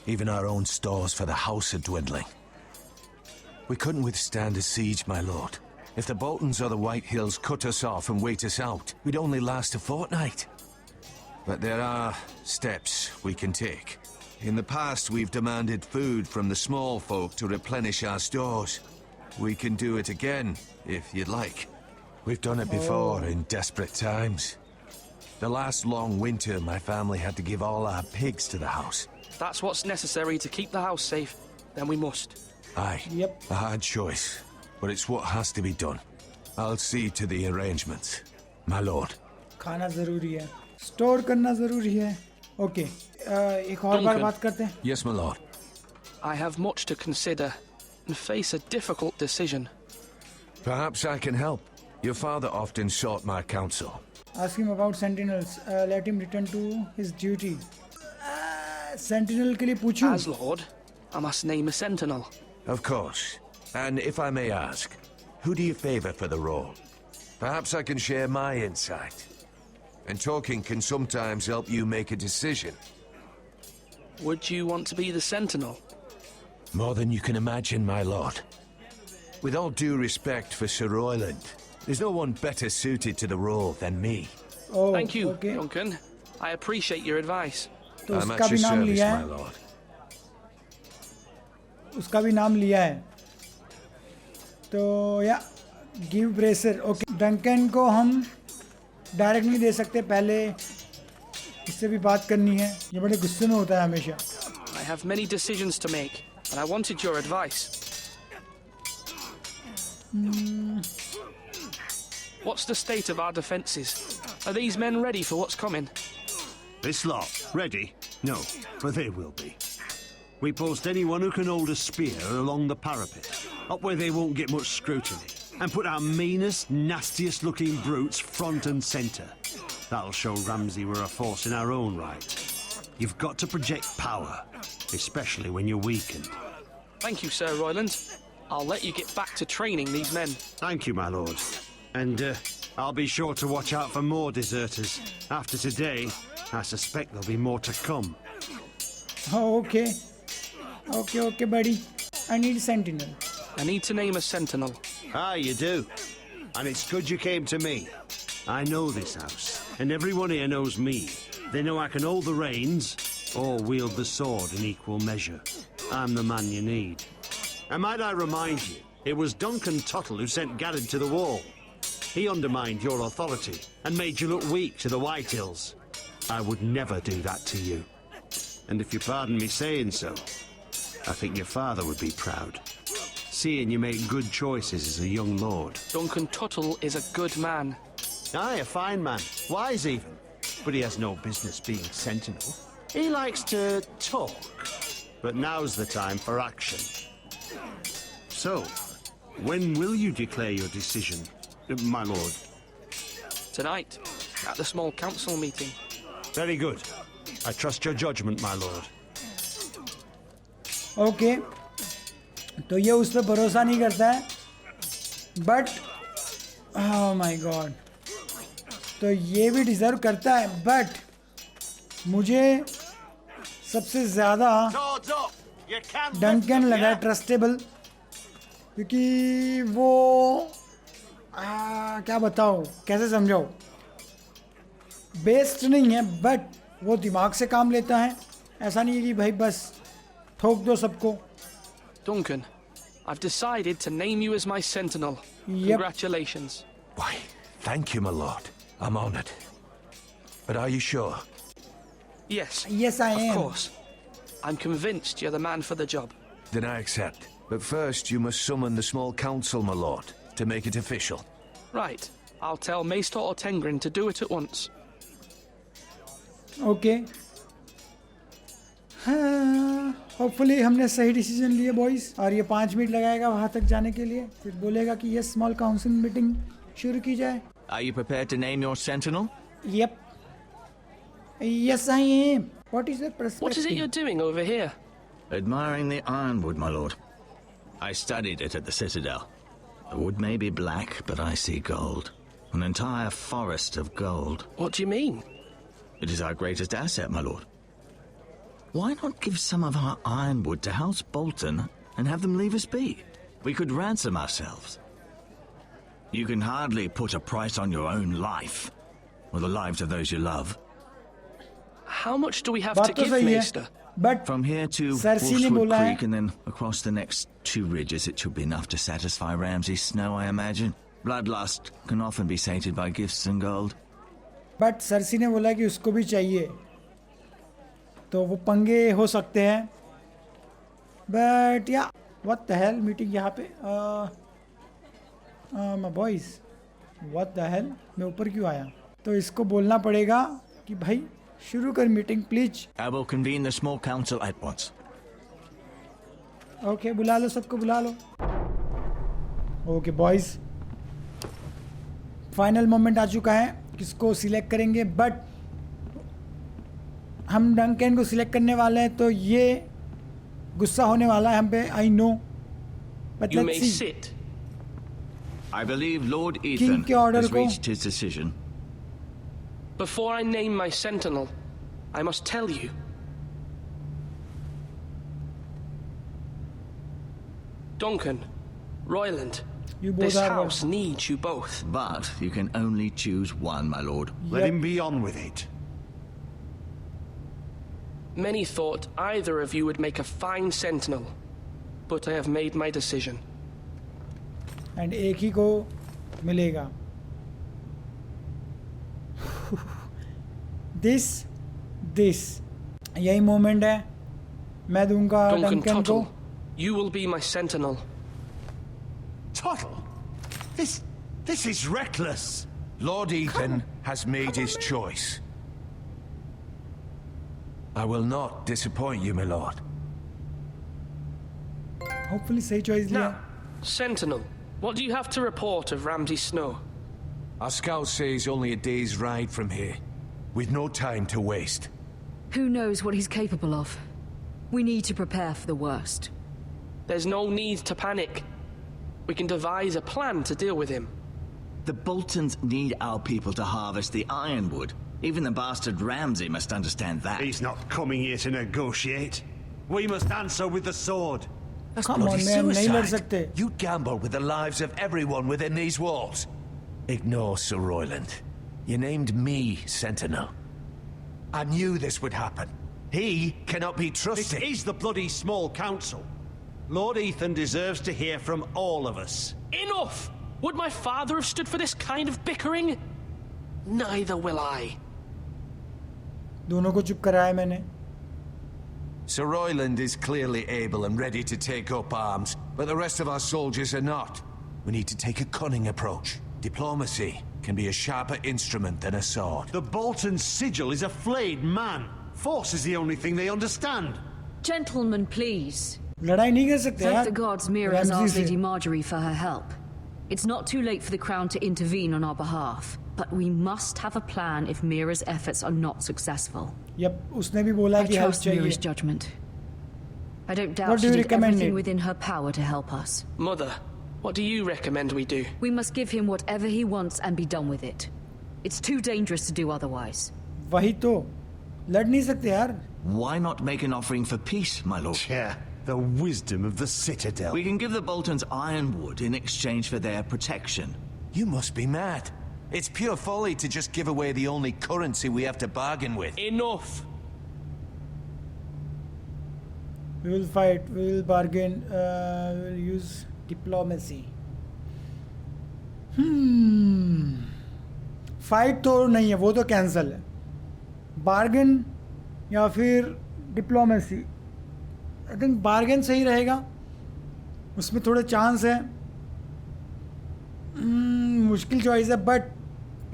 Even our own stores for the house are dwindling. We couldn't withstand a siege, my lord. If the Boltons or the White Hills cut us off and wait us out, we'd only last a fortnight. But there are steps we can take. In the past, we've demanded food from the small folk to replenish our stores. We can do it again, if you'd like. We've done it before in desperate times. The last long winter, my family had to give all our pigs to the house. That's what's necessary to keep the house safe. Then we must. Aye. Yep. A hard choice, but it's what has to be done. I'll see to the arrangements, my lord. खाना ज़रूरी है. Store करना ज़रूरी है. Okay. एक और बार Duncan. बात करते हैं. Yes, my lord. I have much to consider and face a difficult decision. Perhaps I can help. Your father often sought my counsel. Ask him about sentinels. Let him return to his duty. Sentinel के लिए पूछूं? As Lord, I must name a sentinel. Of course. And if I may ask, who do you favor for the role? Perhaps I can share my insight. And talking can sometimes help you make a decision. Would you want to be the sentinel? More than you can imagine, my lord. With all due respect for Sir Royland, there's no one better suited to the role than me. Oh, Thank you, okay. Duncan. I appreciate your advice. तो I'm उसका at भी your नाम service, लिया my है. lord. उसका भी नाम लिया है. तो या गिव ब्रेसर. ओके. डंकन को हम डायरेक्ट नहीं दे सकते. पहले इससे भी बात करनी है. ये बड़े गुस्से में होता है हमेशा. I have many decisions to make, and I wanted your advice. What's the state of our defences? Are these men ready for what's coming? This lot, ready? No, but they will be. We post anyone who can hold a spear along the parapet, up where they won't get much scrutiny, and put our meanest, nastiest looking brutes front and centre. That'll show Ramsay we're a force in our own right. You've got to project power, especially when you're weakened. Thank you, Sir Royland. I'll let you get back to training these men. Thank you, my lord. And I'll be sure to watch out for more deserters. After today, I suspect there'll be more to come. Oh, okay. Okay, buddy. I need sentinel. I need to name a sentinel. Ah, you do. And it's good you came to me. I know this house, and everyone here knows me. They know I can hold the reins or wield the sword in equal measure. I'm the man you need. And might I remind you, It was Duncan Tuttle who sent Garrett to the wall. He undermined your authority and made you look weak to the White Hills. I would never do that to you. And if you pardon me saying so, I think your father would be proud, seeing you make good choices as a young lord. Duncan Tuttle is a good man. Aye, a fine man. Wise even. But he has no business being sentinel. He likes to talk. But now's the time for action. So, when will you declare your decision, my lord? Tonight, at the small council meeting. Very good. I trust your judgment, my lord. Okay. तो ये उस पर भरोसा नहीं करता है. But, oh my God. तो ये भी डिजर्व करता है. But, मुझे सबसे ज़्यादा डंकन लगा ट्रस्टेबल, क्योंकि वो क्या बताओ, कैसे समझाओ, बेस्ट नहीं है, बट वो दिमाग से काम लेता है. ऐसा नहीं है कि भाई बस ठोक दो सबको. Duncan, I've decided to name you as my sentinel. Yep. Congratulations. Why, thank you, my lord. I'm honored. But are you sure? Yes. Yes, I am. Of course. I'm convinced you're the man for the job. Then I accept. But first, you must summon the small council, my lord, to make it official. Right. I'll tell Maester Ortengrin to do it at once. Okay. Hopefully हमने सही decision लिए boys. और ये 5 minute लगाएगा वहाँ तक जाने के लिए, फिर बोलेगा कि ये स्मॉल काउंसिल मीटिंग शुरू की जाए. Are you prepared to name your sentinel? Yep. Yes, I am. What is the perspective? What is it you're doing over here? Admiring the ironwood, my lord. I studied it at the Citadel. The wood may be black, but I see gold. An entire forest of gold. What do you mean? It is our greatest asset, my lord. Why not give some of our ironwood to House Bolton and have them leave us be? We could ransom ourselves. You can hardly put a price on your own life, or the lives of those you love. How much do we have बात to तो give, सही है, Maester? but From here to Cersei ने Wolfswood बोला है. Creek and then across the next 2 ridges, it should be enough to satisfy Ramsay Snow, I imagine. Bloodlust can often be sated by gifts and gold. But Cersei ने बोला कि उसको भी चाहिए, तो वो पंगे हो सकते हैं. बट या व्हाट द हेल, मीटिंग यहाँ पे. My boys, what the hell, मैं ऊपर क्यों आया? तो इसको बोलना पड़ेगा कि भाई शुरू कर meeting please. I will convene the small council at once. Okay, बुला लो, सबको बुला लो. ओके बॉयज, फाइनल मोमेंट आ चुका है. किसको सिलेक्ट करेंगे? बट हम डंकन को सिलेक्ट करने वाले हैं, तो ये गुस्सा होने वाला है हम पे. I know, but You may let's see. sit. I believe Lord King Ethan के order has को- reached his decision. Before I name my sentinel, I must tell you. Duncan, Royland, You both this are house needs you both. But you can only choose one, my lord. Let him be on with it. Many thought either of you would make a fine sentinel, but I have made my decision. And एक ही को मिलेगा. This यही moment है. मैं दूंगा Duncan Duncan को. Tuttle, you will be my sentinel. Tuttle? This is reckless. Lord Ethan has made his choice. I will not disappoint you, my lord. Hopefully सही choice लिया. Now, sentinel, what do you have to report of Ramsay Snow? Our scouts say he's only a day's ride from here, with no time to waste. Who knows what he's capable of? We need to prepare for the worst. There's no need to panic. We can devise a plan to deal with him. The Boltons need our people to harvest the ironwood. Even the bastard Ramsay must understand that. He's not coming here to negotiate. We must answer with the sword. That's Come on, bloody man, नहीं लड़ suicide. सकते. You gamble with the lives of everyone within these walls. Ignore Sir Royland. You named me Sentinel. I knew this would happen. He cannot be This trusted. is the bloody small council. Lord Ethan deserves to hear from all of us. Enough! Would my father have stood for this kind of bickering? Neither will I. दोनों को चुप कराया मैंने. Sir Royland is clearly able and ready to take up arms, but the rest of our soldiers are not. We need to take a cunning approach. Diplomacy can be a sharper instrument than a sword. The Bolton sigil is a flayed man. Force is the only thing they understand. Gentlemen, please. लड़ाई नहीं कर सकते Thank यार. the gods Mira has Ramsay asked से. Lady Marjorie for her help. It's not too late for the Crown to intervene on our behalf, but we must have a plan if Mira's efforts are not successful. Yep, उसने भी बोला I कि help trust Mira's चाहिए. judgment. I don't What doubt do she you did recommend everything it? within her power to help us. Mother, what do you recommend we do? We must give him whatever he wants and be done with it. It's too dangerous to do otherwise. वही तो. लड़ नहीं सकते यार. Why not make an offering for peace, my lord? Yeah, the wisdom of the Citadel. We can give the Boltons ironwood in exchange for their protection. You must be mad. It's pure folly to just give away the only currency we have to bargain with. Enough! We will fight. We will bargain. We will use diplomacy. Fight तो नहीं है, वो तो cancel है. Bargain या फिर diplomacy. I think bargain सही रहेगा. उसमें थोड़े चांस है. मुश्किल चॉइस है बट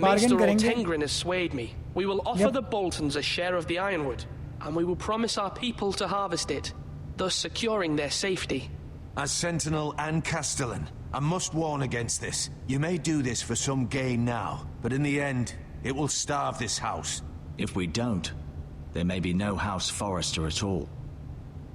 बार्गेन Maester करेंगे. Ortengrin has swayed me. We will offer Yep. the Boltons a share of the ironwood, and we will promise our people to harvest it, thus securing their safety. As Sentinel and Castellan, I must warn against this. You may do this for some gain now, but in the end, it will starve this house. If we don't, there may be no House Forrester at all.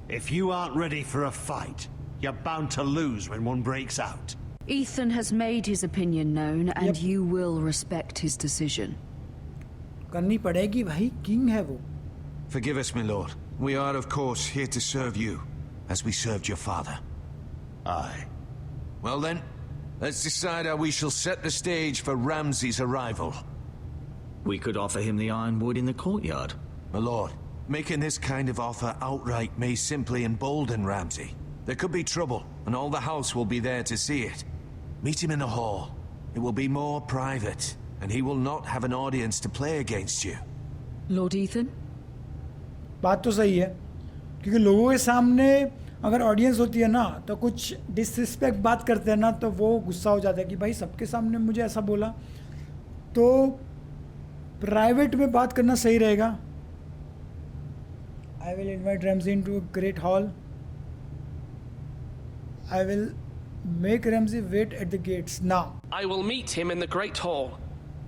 If you aren't ready for a fight, you're bound to lose when one breaks out. Ethan has made his opinion known, and you will respect his decision. करनी पड़ेगी भाई, king है वो. Forgive us, my lord. We are, of course, here to serve you, as we served your father. Aye. Well then, let's decide how we shall set the stage for Ramsay's arrival. We could offer him the ironwood in the courtyard. My lord, making this kind of offer outright may simply embolden Ramsay. There could be trouble, and all the house will be there to see it. Meet him in the hall. It will be more private, and he will not have an audience to play against you. Lord Ethan? बात तो सही है, क्योंकि लोगों के सामने अगर audience होती है ना तो कुछ डिसरिस्पेक्ट बात करते हैं ना तो वो गुस्सा हो जाता है कि भाई सबके सामने मुझे ऐसा बोला. तो प्राइवेट में बात करना सही रहेगा. I will invite Ramsay into a great hall. I will make Ramsay wait at the gates now. I will meet him in the Great Hall.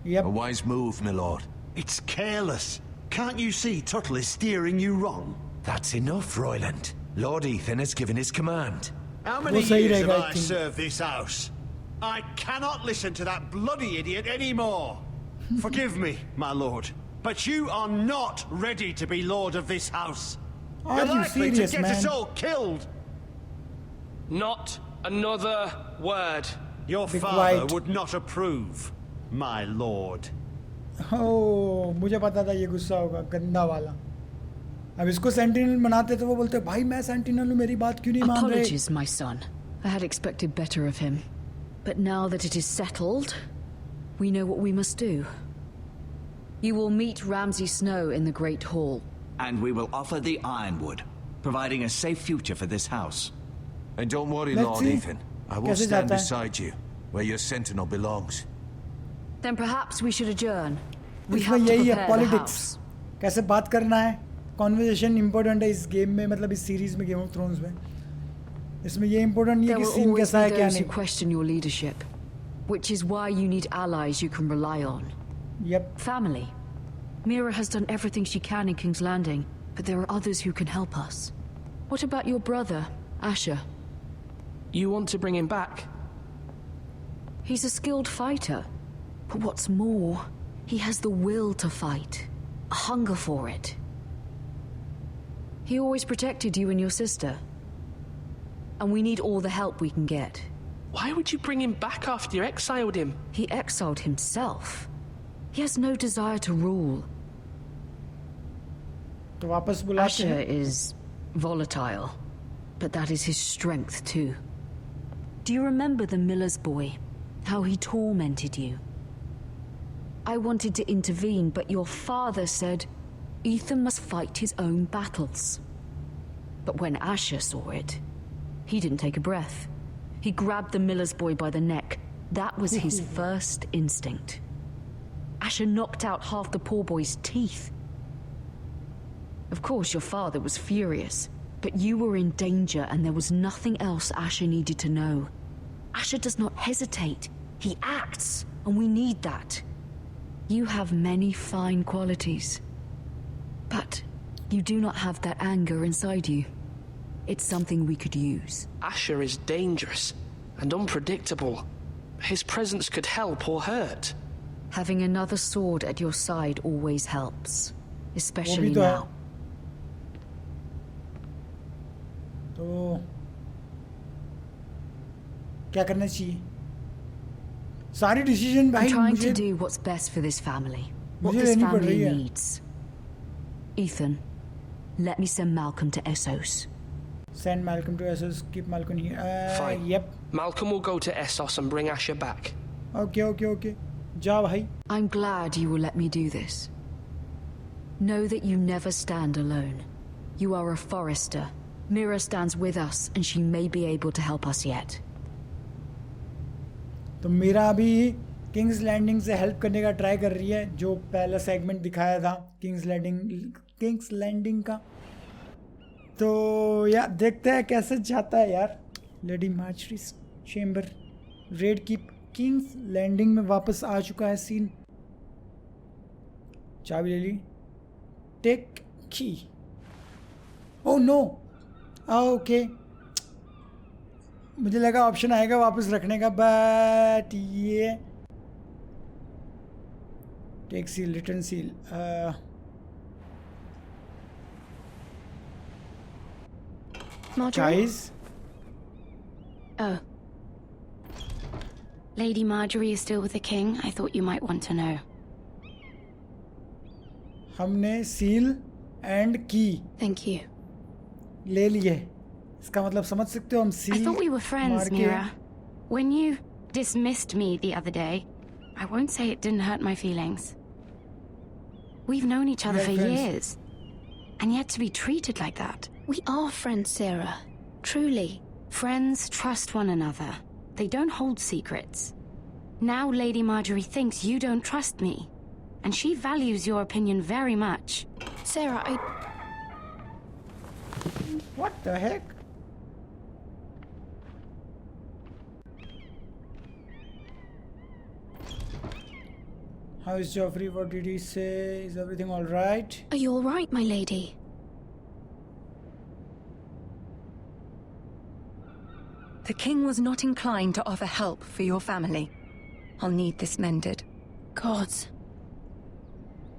Yep. A wise move, my lord. It's careless. Can't you see Tuttle is steering you wrong? That's enough, Royland. Lord Ethan has given his command. How many सही years have रहेगा, I I think. served this house? I cannot listen to that bloody idiot anymore. Forgive me, my lord, but you are not ready to be lord of this house. Are You're you likely serious, to get us man? all killed. Not another word. Your Be father quiet. would not approve, my lord. Oh, मुझे पता था ये गुस्सा होगा, गंदा वाला. अब इसको सेंटिनल बनाते तो वो बोलते भाई मैं सेंटिनल हूँ, मेरी बात क्यों नहीं मान रहे? Apologies, my son. I had expected better of him. But now that it is settled, we know what we must do. You will meet Ramsay Snow in the Great Hall. And we will offer the ironwood, providing a safe future for this house. And don't worry, Let's Lord see. Ethan. I will कैसे stand जाता है? beside you, where your sentinel belongs. Then perhaps we should adjourn. We इसमें have to यही है prepare the politics. house. कैसे बात करना है, कॉन्वर्सेशन इम्पोर्टेंट है इस गेम में, मतलब इस सीरीज में, गेम ऑफ थ्रोन्स में. इसमें ये इम्पोर्टेंट नहीं है There कि will सीन always कैसा be है क्या those who नहीं. question your leadership, which is why you need allies you can rely on. Yep. Family. Mira has done everything she can in King's Landing, but there are others who can help us. What about your brother, Asher? You want to bring him back? He's a skilled fighter. But what's more, he has the will to fight. A hunger for it. He always protected you and your sister. And we need all the help we can get. Why would you bring him back after you exiled him? He exiled himself. He has no desire to rule. तो वापस बुलाते Asher हैं. is volatile. but that is his strength too. Do you remember the miller's boy? How he tormented you? I wanted to intervene, but your father said Ethan must fight his own battles. But when Asher saw it, he didn't take a breath. He grabbed the miller's boy by the neck. That was his first instinct. Asher knocked out half the poor boy's teeth. Of course, your father was furious, but you were in danger and there was nothing else Asher needed to know. Asher does not hesitate. He acts, and we need that. You have many fine qualities, but you do not have that anger inside you. It's something we could use. Asher is dangerous and unpredictable. His presence could help or hurt. Having another sword at your side always helps, especially तो है। now. तो क्या करना चाहिए? सारी decision भाई I'm trying मुझे to do what's best for this family. What मुझे this लेनी पड़ family रही है। needs. Ethan, let me send Malcolm to Essos. Send Malcolm to Essos. Keep Malcolm here. Fine. Yep. Malcolm will go to Essos and bring Asher back. Okay. जा भाई. I'm glad you will let me do this. Know that you never stand alone. You are a Forrester. Mira stands with us, and she may be able to help us yet. तो मेरा अभी King's Landing से help करने का try कर रही है, जो पहला सेगमेंट दिखाया था किंग्स लैंडिंग का. तो यार देखते हैं कैसे जाता है यार. लेडी मार्जरी चेंबर रेड की किंग्स लैंडिंग में वापस आ चुका है सीन. चाबी ले ली. टेक की. Oh no. ओके मुझे लगा ऑप्शन आएगा वापस रखने का, बट ये take seal return seal. Marjorie? Guys, Oh. Lady Marjorie is still with the king. I thought you might want to know. हमने सील एंड की Thank you. ले लिए. इसका मतलब समझ सकते हो हम I seal thought we were friends, मार के Mira. When you dismissed me the other day, I won't say it didn't hurt my feelings. We've known each other We are for friends. years. And yet to be treated like that. We are friends, Sarah. Truly. Friends trust one another. They don't hold secrets. Now Lady Marjorie thinks you don't trust me. And she values your opinion very much. Sarah, What the heck? How is Joffrey? What did he say? Is everything all right? Are you all right, my lady? The king was not inclined to offer help for your family. I'll need this mended. Gods.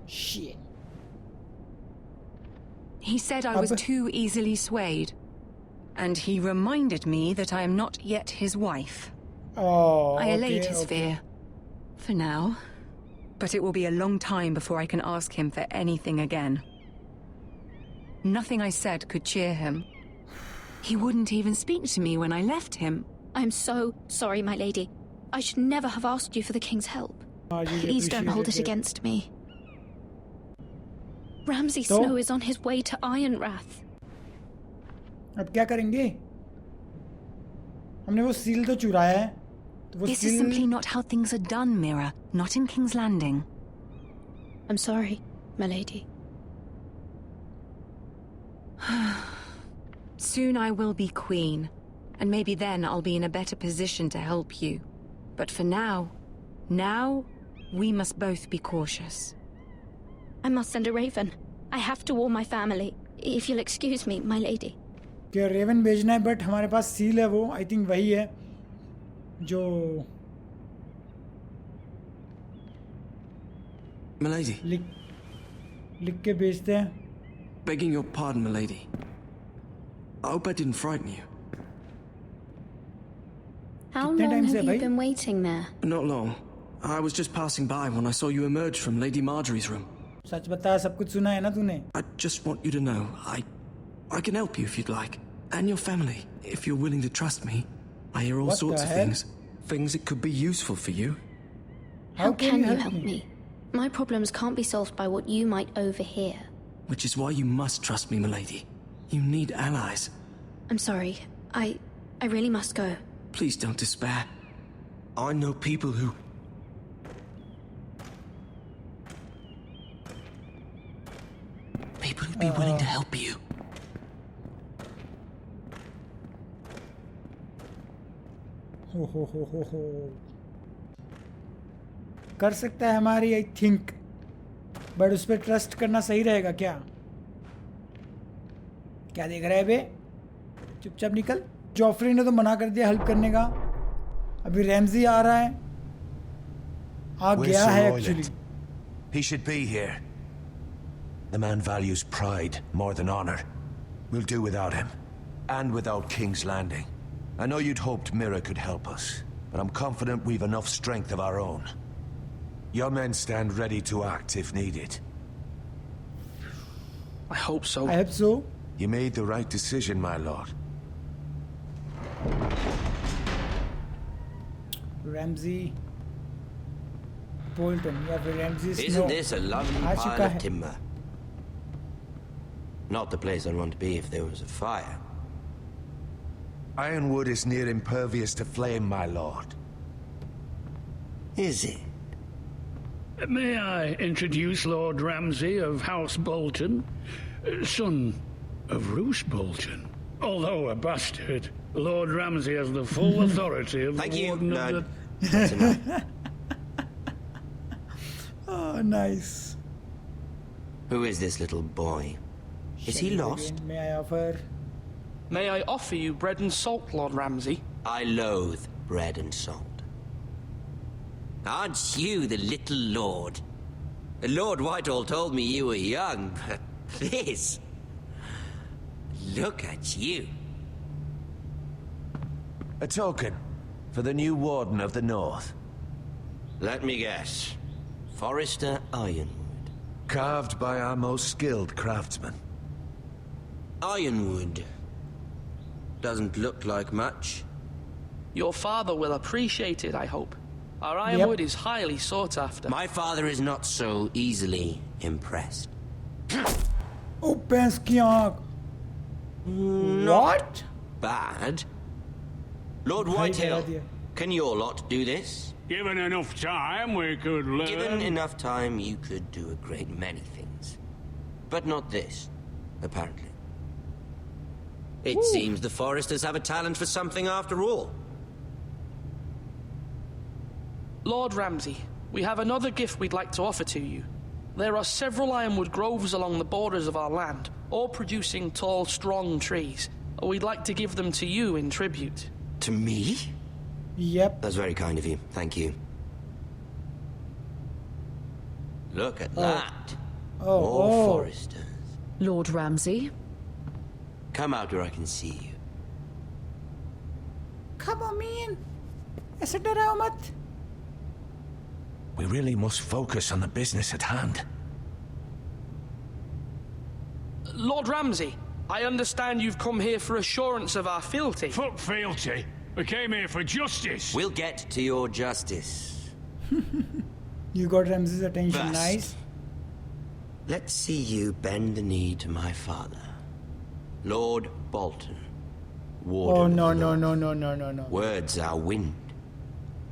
Shit. He said I was too easily swayed. And he reminded me that I am not yet his wife. Oh, I allayed okay, his okay. fear. For now. But it will be a long time before I can ask him for anything again. Nothing I said could cheer him. He wouldn't even speak to me when I left him. I'm so sorry, my lady. I should never have asked you for the king's help. Marjorie Please don't hold it appreciated it. against me. Ramsay तो? Snow is on his way to Ironrath. अब क्या करेंगे? हमने वो seal तो चुराया है. तो वो This is simply not how things are done, Mira. Not in King's Landing. I'm sorry, my lady. Soon I will be queen, and maybe then I'll be in a better position to help you. But for now we must both be cautious. I must send a raven. I have to warn my family. If you'll excuse me, my lady. क्या Raven भेजना है, but हमारे पास seal है. वो I think वही है जो Milady. लिख के भेजते हैं. Begging your pardon, milady. I hope I didn't frighten you. How कितने long टाइम से have है you भाई? been waiting there? Not long. I was just passing by when I saw you emerge from Lady Marjorie's room. सच बता, सब कुछ सुना है ना तूने? I just want you to know, I can help you if you'd like. And your family, if you're willing to trust me. I hear all What sorts the of heck? things. Things that could be useful for you. How can you help me? My problems can't be solved by what you might overhear. Which is why you must trust me, milady. You need allies. I'm sorry. I really must go. Please don't despair. I know people who... People who'd be willing to help you. हो कर सकता है हमारी, I think, but उस पर trust करना सही रहेगा क्या? क्या देख रहा है बे? चुपचाप निकल। जॉफरी ने तो मना कर दिया हेल्प करने का। अभी रैमजी आ रहा है, आ गया है actually. He should be here. The man values pride more than honor. We'll do without him. And without King's Landing. I know you'd hoped Mira could help us, but I'm confident we've enough strength of our own. Your men stand ready to act if needed. I hope so. I hope so. You made the right decision, my lord. Ramsay Bolton, या फिर Ramsay Snow. Isn't this a lovely uh pile चुका of है। timber? Not the place I'd want to be if there was a fire. Ironwood is near impervious to flame, my lord. Is it? May I introduce Lord Ramsay of House Bolton, son of Roose Bolton. Although a bastard, Lord Ramsay has the full authority of Thank the you. Warden No, of the... that's enough. Oh, nice. Who is this little boy? Is he lost? May I offer? May I offer you bread and salt, Lord Ramsay? I loathe bread and salt. Aren't you the little lord? Lord Whitehall told me you were young, but this... Look at you. A token for the new Warden of the North. Let me guess. Forrester Ironwood. Carved by our most skilled craftsmen. Ironwood. Doesn't look like much. Your father will appreciate it, I hope. Our ironwood is highly sought after. My father is not so easily impressed. Oh, भैंस की आँख. What? Bad. Lord Whitehall, can your lot do this? Given enough time, we could learn... Given enough time, you could do a great many things. But not this, apparently. It seems the Foresters have a talent for something after all. Lord Ramsay, we have another gift we'd like to offer to you. There are several ironwood groves along the borders of our land, all producing tall, strong trees. We'd like to give them to you in tribute. To me? Yep. That's very kind of you. Thank you. Look at that. More Foresters. Lord Ramsay? Come out where I can see you. Come on, man. ऐसे डराओ मत. We really must focus on the business at hand. Lord Ramsay, I understand you've come here for assurance of our fealty. Fuck fealty. We came here for justice. We'll get to your justice. You got Ramsay's attention. First, Nice. Let's see you bend the knee to my father, Lord Bolton. Warden Oh, of no, the no, North. no, no, no, no, no. Words are wind.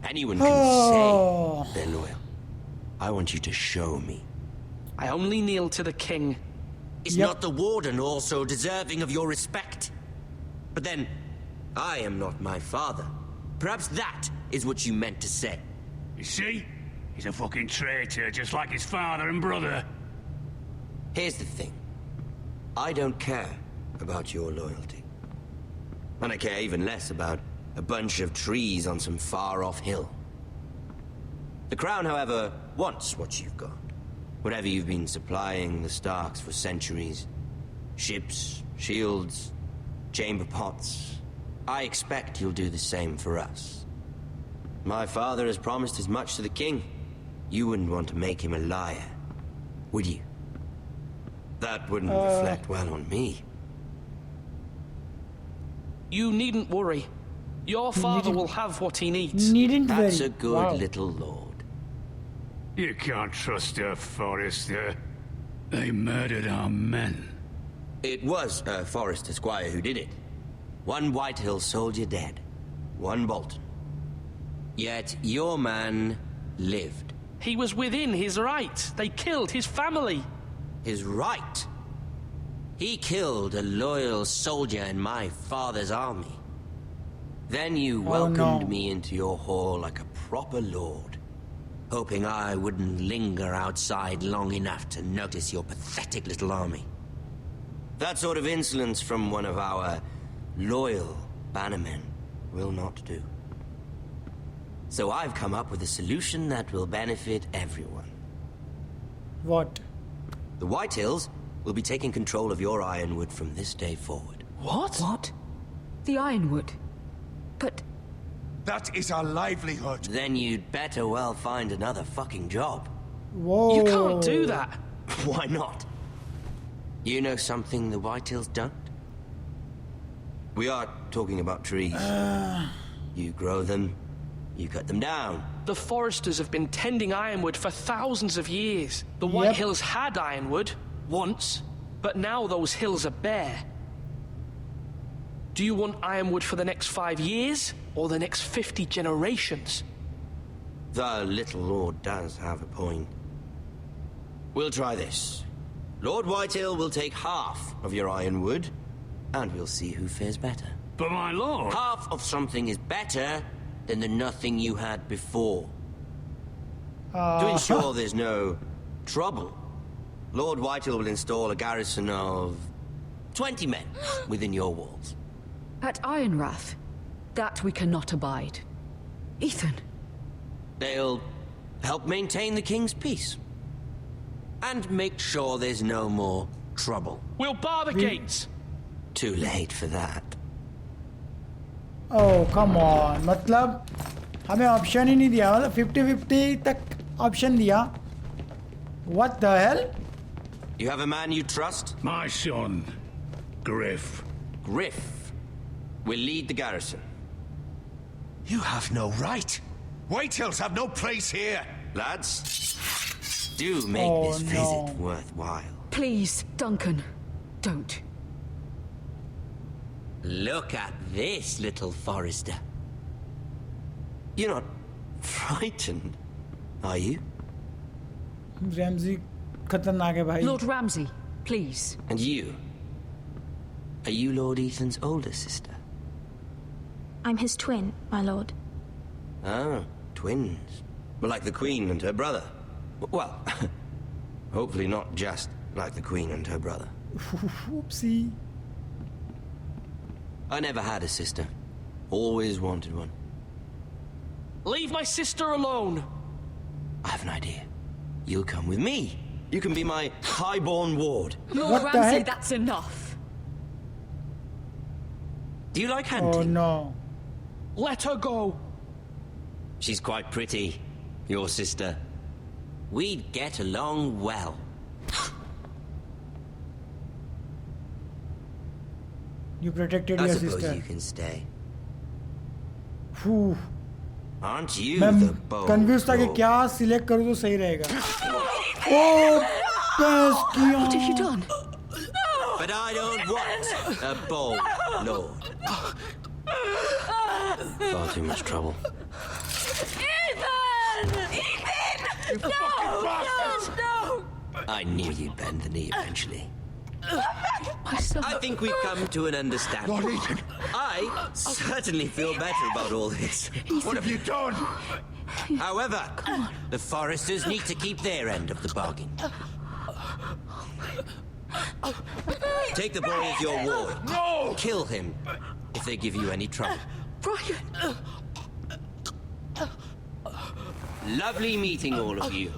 Anyone can Oh. say they're loyal. I want you to show me. I only kneel to the king. Is not the Warden also deserving of your respect? But then, I am not my father. Perhaps that is what you meant to say. You see? He's a fucking traitor, just like his father and brother. Here's the thing. I don't care about your loyalty. And I care even less about a bunch of trees on some far-off hill. The Crown, however, wants what you've got. Whatever you've been supplying the Starks for centuries. Ships, shields, chamber pots. I expect you'll do the same for us. My father has promised as much to the king. You wouldn't want to make him a liar, would you? That wouldn't reflect well on me. You needn't worry. Your father will have what he needs. Needn't worry. That's a good little lord. You can't trust a Forrester. They murdered our men. It was a Forrester squire who did it. One Whitehill soldier dead. One Bolton. Yet your man lived. He was within his right. They killed his family. His right? He killed a loyal soldier in my father's army. Then you welcomed me into your hall like a proper lord, hoping I wouldn't linger outside long enough to notice your pathetic little army. That sort of insolence from one of our loyal bannermen will not do. So I've come up with a solution that will benefit everyone. What? The Whitehills will be taking control of your Ironwood from this day forward. What? What? The Ironwood? But... That is our livelihood. Then you'd better well find another fucking job. Whoa. You can't do that. Why not? You know something the Whitehills don't? We are talking about trees. You grow them, you cut them down. The Foresters have been tending Ironwood for thousands of years. The White Hills had Ironwood, once, but now those hills are bare. Do you want Ironwood for the next 5 years, or the next 50 generations? The little lord does have a point. We'll try this. Lord Whitehill will take half of your Ironwood, and we'll see who fares better. But my lord... Half of something is better than the nothing you had before. To ensure there's no trouble, Lord Whitehill will install a garrison of 20 men within your walls. At Ironrath? That we cannot abide. Ethan. They'll help maintain the king's peace. And make sure there's no more trouble. We'll bar the gates! Too late for that. Oh, come on. मतलब हमें option ही नहीं दिया, मतलब 50-50 तक option दिया. What the hell? You have a man you trust? My son, Griff. Griff will lead the garrison. You have no right. Whitehills have no place here. Lads, do make this visit worthwhile. Please, Duncan, don't. Look at this, little Forrester. You're not frightened, are you? Ramsey खतरनाक है भाई. Lord Ramsay, please. And you? Are you Lord Ethan's older sister? I'm his twin, my lord. Ah, twins. Well, like the Queen and her brother. Well, hopefully not just like the Queen and her brother. Oopsie. I never had a sister. Always wanted one. Leave my sister alone! I have an idea. You'll come with me. You can be my highborn ward. Lord Ramsay, that's enough. Do you like hunting? Oh no. Let her go. She's quite pretty, your sister. We'd get along well. You protected I your suppose sister. you can stay. Phew. Aren't you मैं the bold confuse था कि lord? क्या select करूँ तो सही रहेगा. Oh, What have you done? But I don't want a bold lord. Far too much trouble. Ethan! Ethan! No! I knew you'd bend the knee eventually. My son. I think we've come to an understanding. Lord Ethan. I certainly feel better about all this. What have you done? However, the Foresters need to keep their end of the bargain. Take the boy as your ward. No! Kill him if they give you any trouble. Brian! Lovely meeting all of you.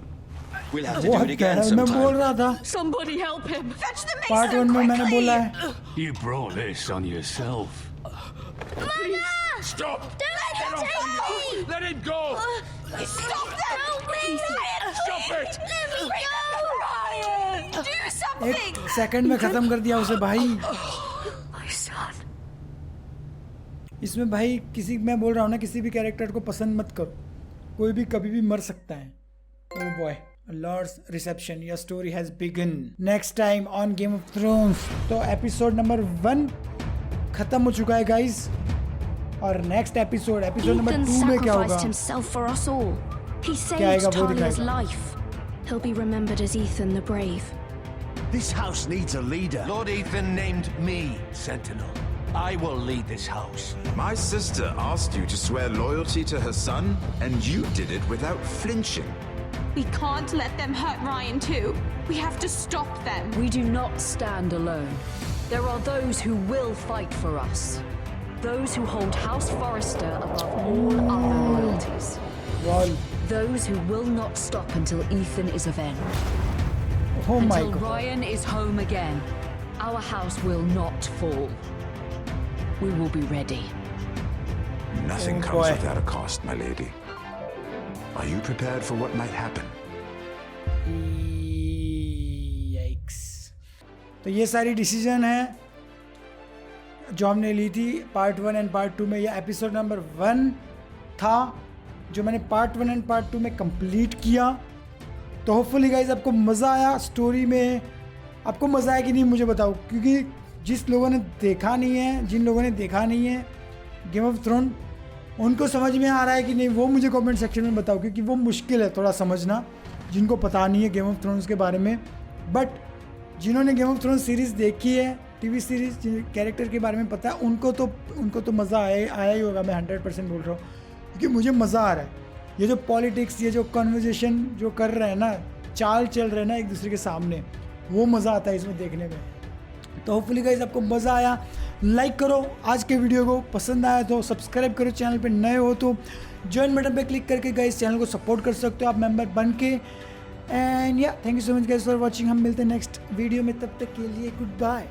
We'll have to do What it the again hell मैं बोल sometime. रहा था. Somebody help him! Fetch the Part maester 1 में मैंने quickly! बोला है. You brought this on yourself. Mama! Stop! Don't let them take me! Let him go! Stop them! Help me! Stop it! Let me go! Ryan! Do something! एक second में खत्म कर दिया उसे भाई. My son. इसमें भाई किसी, मैं बोल रहा हूँ ना, किसी भी कैरेक्टर को पसंद मत करो, कोई भी कभी भी मर सकता है। Oh boy, lords reception, your story has begun. Next time on Game of Thrones. तो एपिसोड नंबर 1 खत्म हो चुका है गाइस, और नेक्स्ट एपिसोड नंबर 2 में क्या होगा, himself for us all. He क्या आएगा saved वो Talia's दिखाएगा। life. He'll be remembered as Ethan the Brave. This house needs a leader. Lord Ethan named me Sentinel. I will lead this house. My sister asked you to swear loyalty to her son, and you did it without flinching. We can't let them hurt Ryan too. We have to stop them. We do not stand alone. There are those who will fight for us. Those who hold House Forrester above all other loyalties. Wow. Those who will not stop until Ethan is avenged. Oh my Until God. Ryan is home again, our house will not fall. We will be ready. Nothing Oh, comes boy. without a cost, my lady. Are you prepared for what might happen? Yikes. तो ये सारी decision है जो हमने ली थी part 1 and part 2 में। ये episode number 1 था जो मैंने पार्ट 1 एंड पार्ट 2 में कंप्लीट किया। तो होपफुली गाइज आपको मज़ा आया स्टोरी में। आपको मज़ा आया कि नहीं मुझे बताओ, क्योंकि जिस लोगों ने देखा नहीं है, जिन लोगों ने देखा नहीं है गेम ऑफ थ्रोन, उनको समझ में आ रहा है कि नहीं, वो मुझे कमेंट सेक्शन में बताओ, क्योंकि वो मुश्किल है थोड़ा समझना जिनको पता नहीं है गेम ऑफ थ्रोन्स के बारे में। बट जिन्होंने गेम ऑफ थ्रोन्स सीरीज़ देखी है, टीवी सीरीज़, कैरेक्टर के बारे में पता है, उनको तो मज़ा आया ही होगा। मैं 100% बोल रहा हूँ, क्योंकि मुझे मज़ा आ रहा है। ये जो पॉलिटिक्स, ये जो कन्वर्जेशन जो कर रहे हैं ना, चाल चल रहे हैं ना एक दूसरे के सामने, वो मज़ा आता है इसमें देखने में। तो होपफुली गाइस आपको मज़ा आया। लाइक करो आज के वीडियो को, पसंद आया तो सब्सक्राइब करो, चैनल पे नए हो तो ज्वाइन बटन पे क्लिक करके गाइस चैनल को सपोर्ट कर सकते हो आप मेंबर बन के। एंड या thank you so much guys for watching. हम मिलते हैं नेक्स्ट वीडियो में, तब तक के लिए गुड बाय।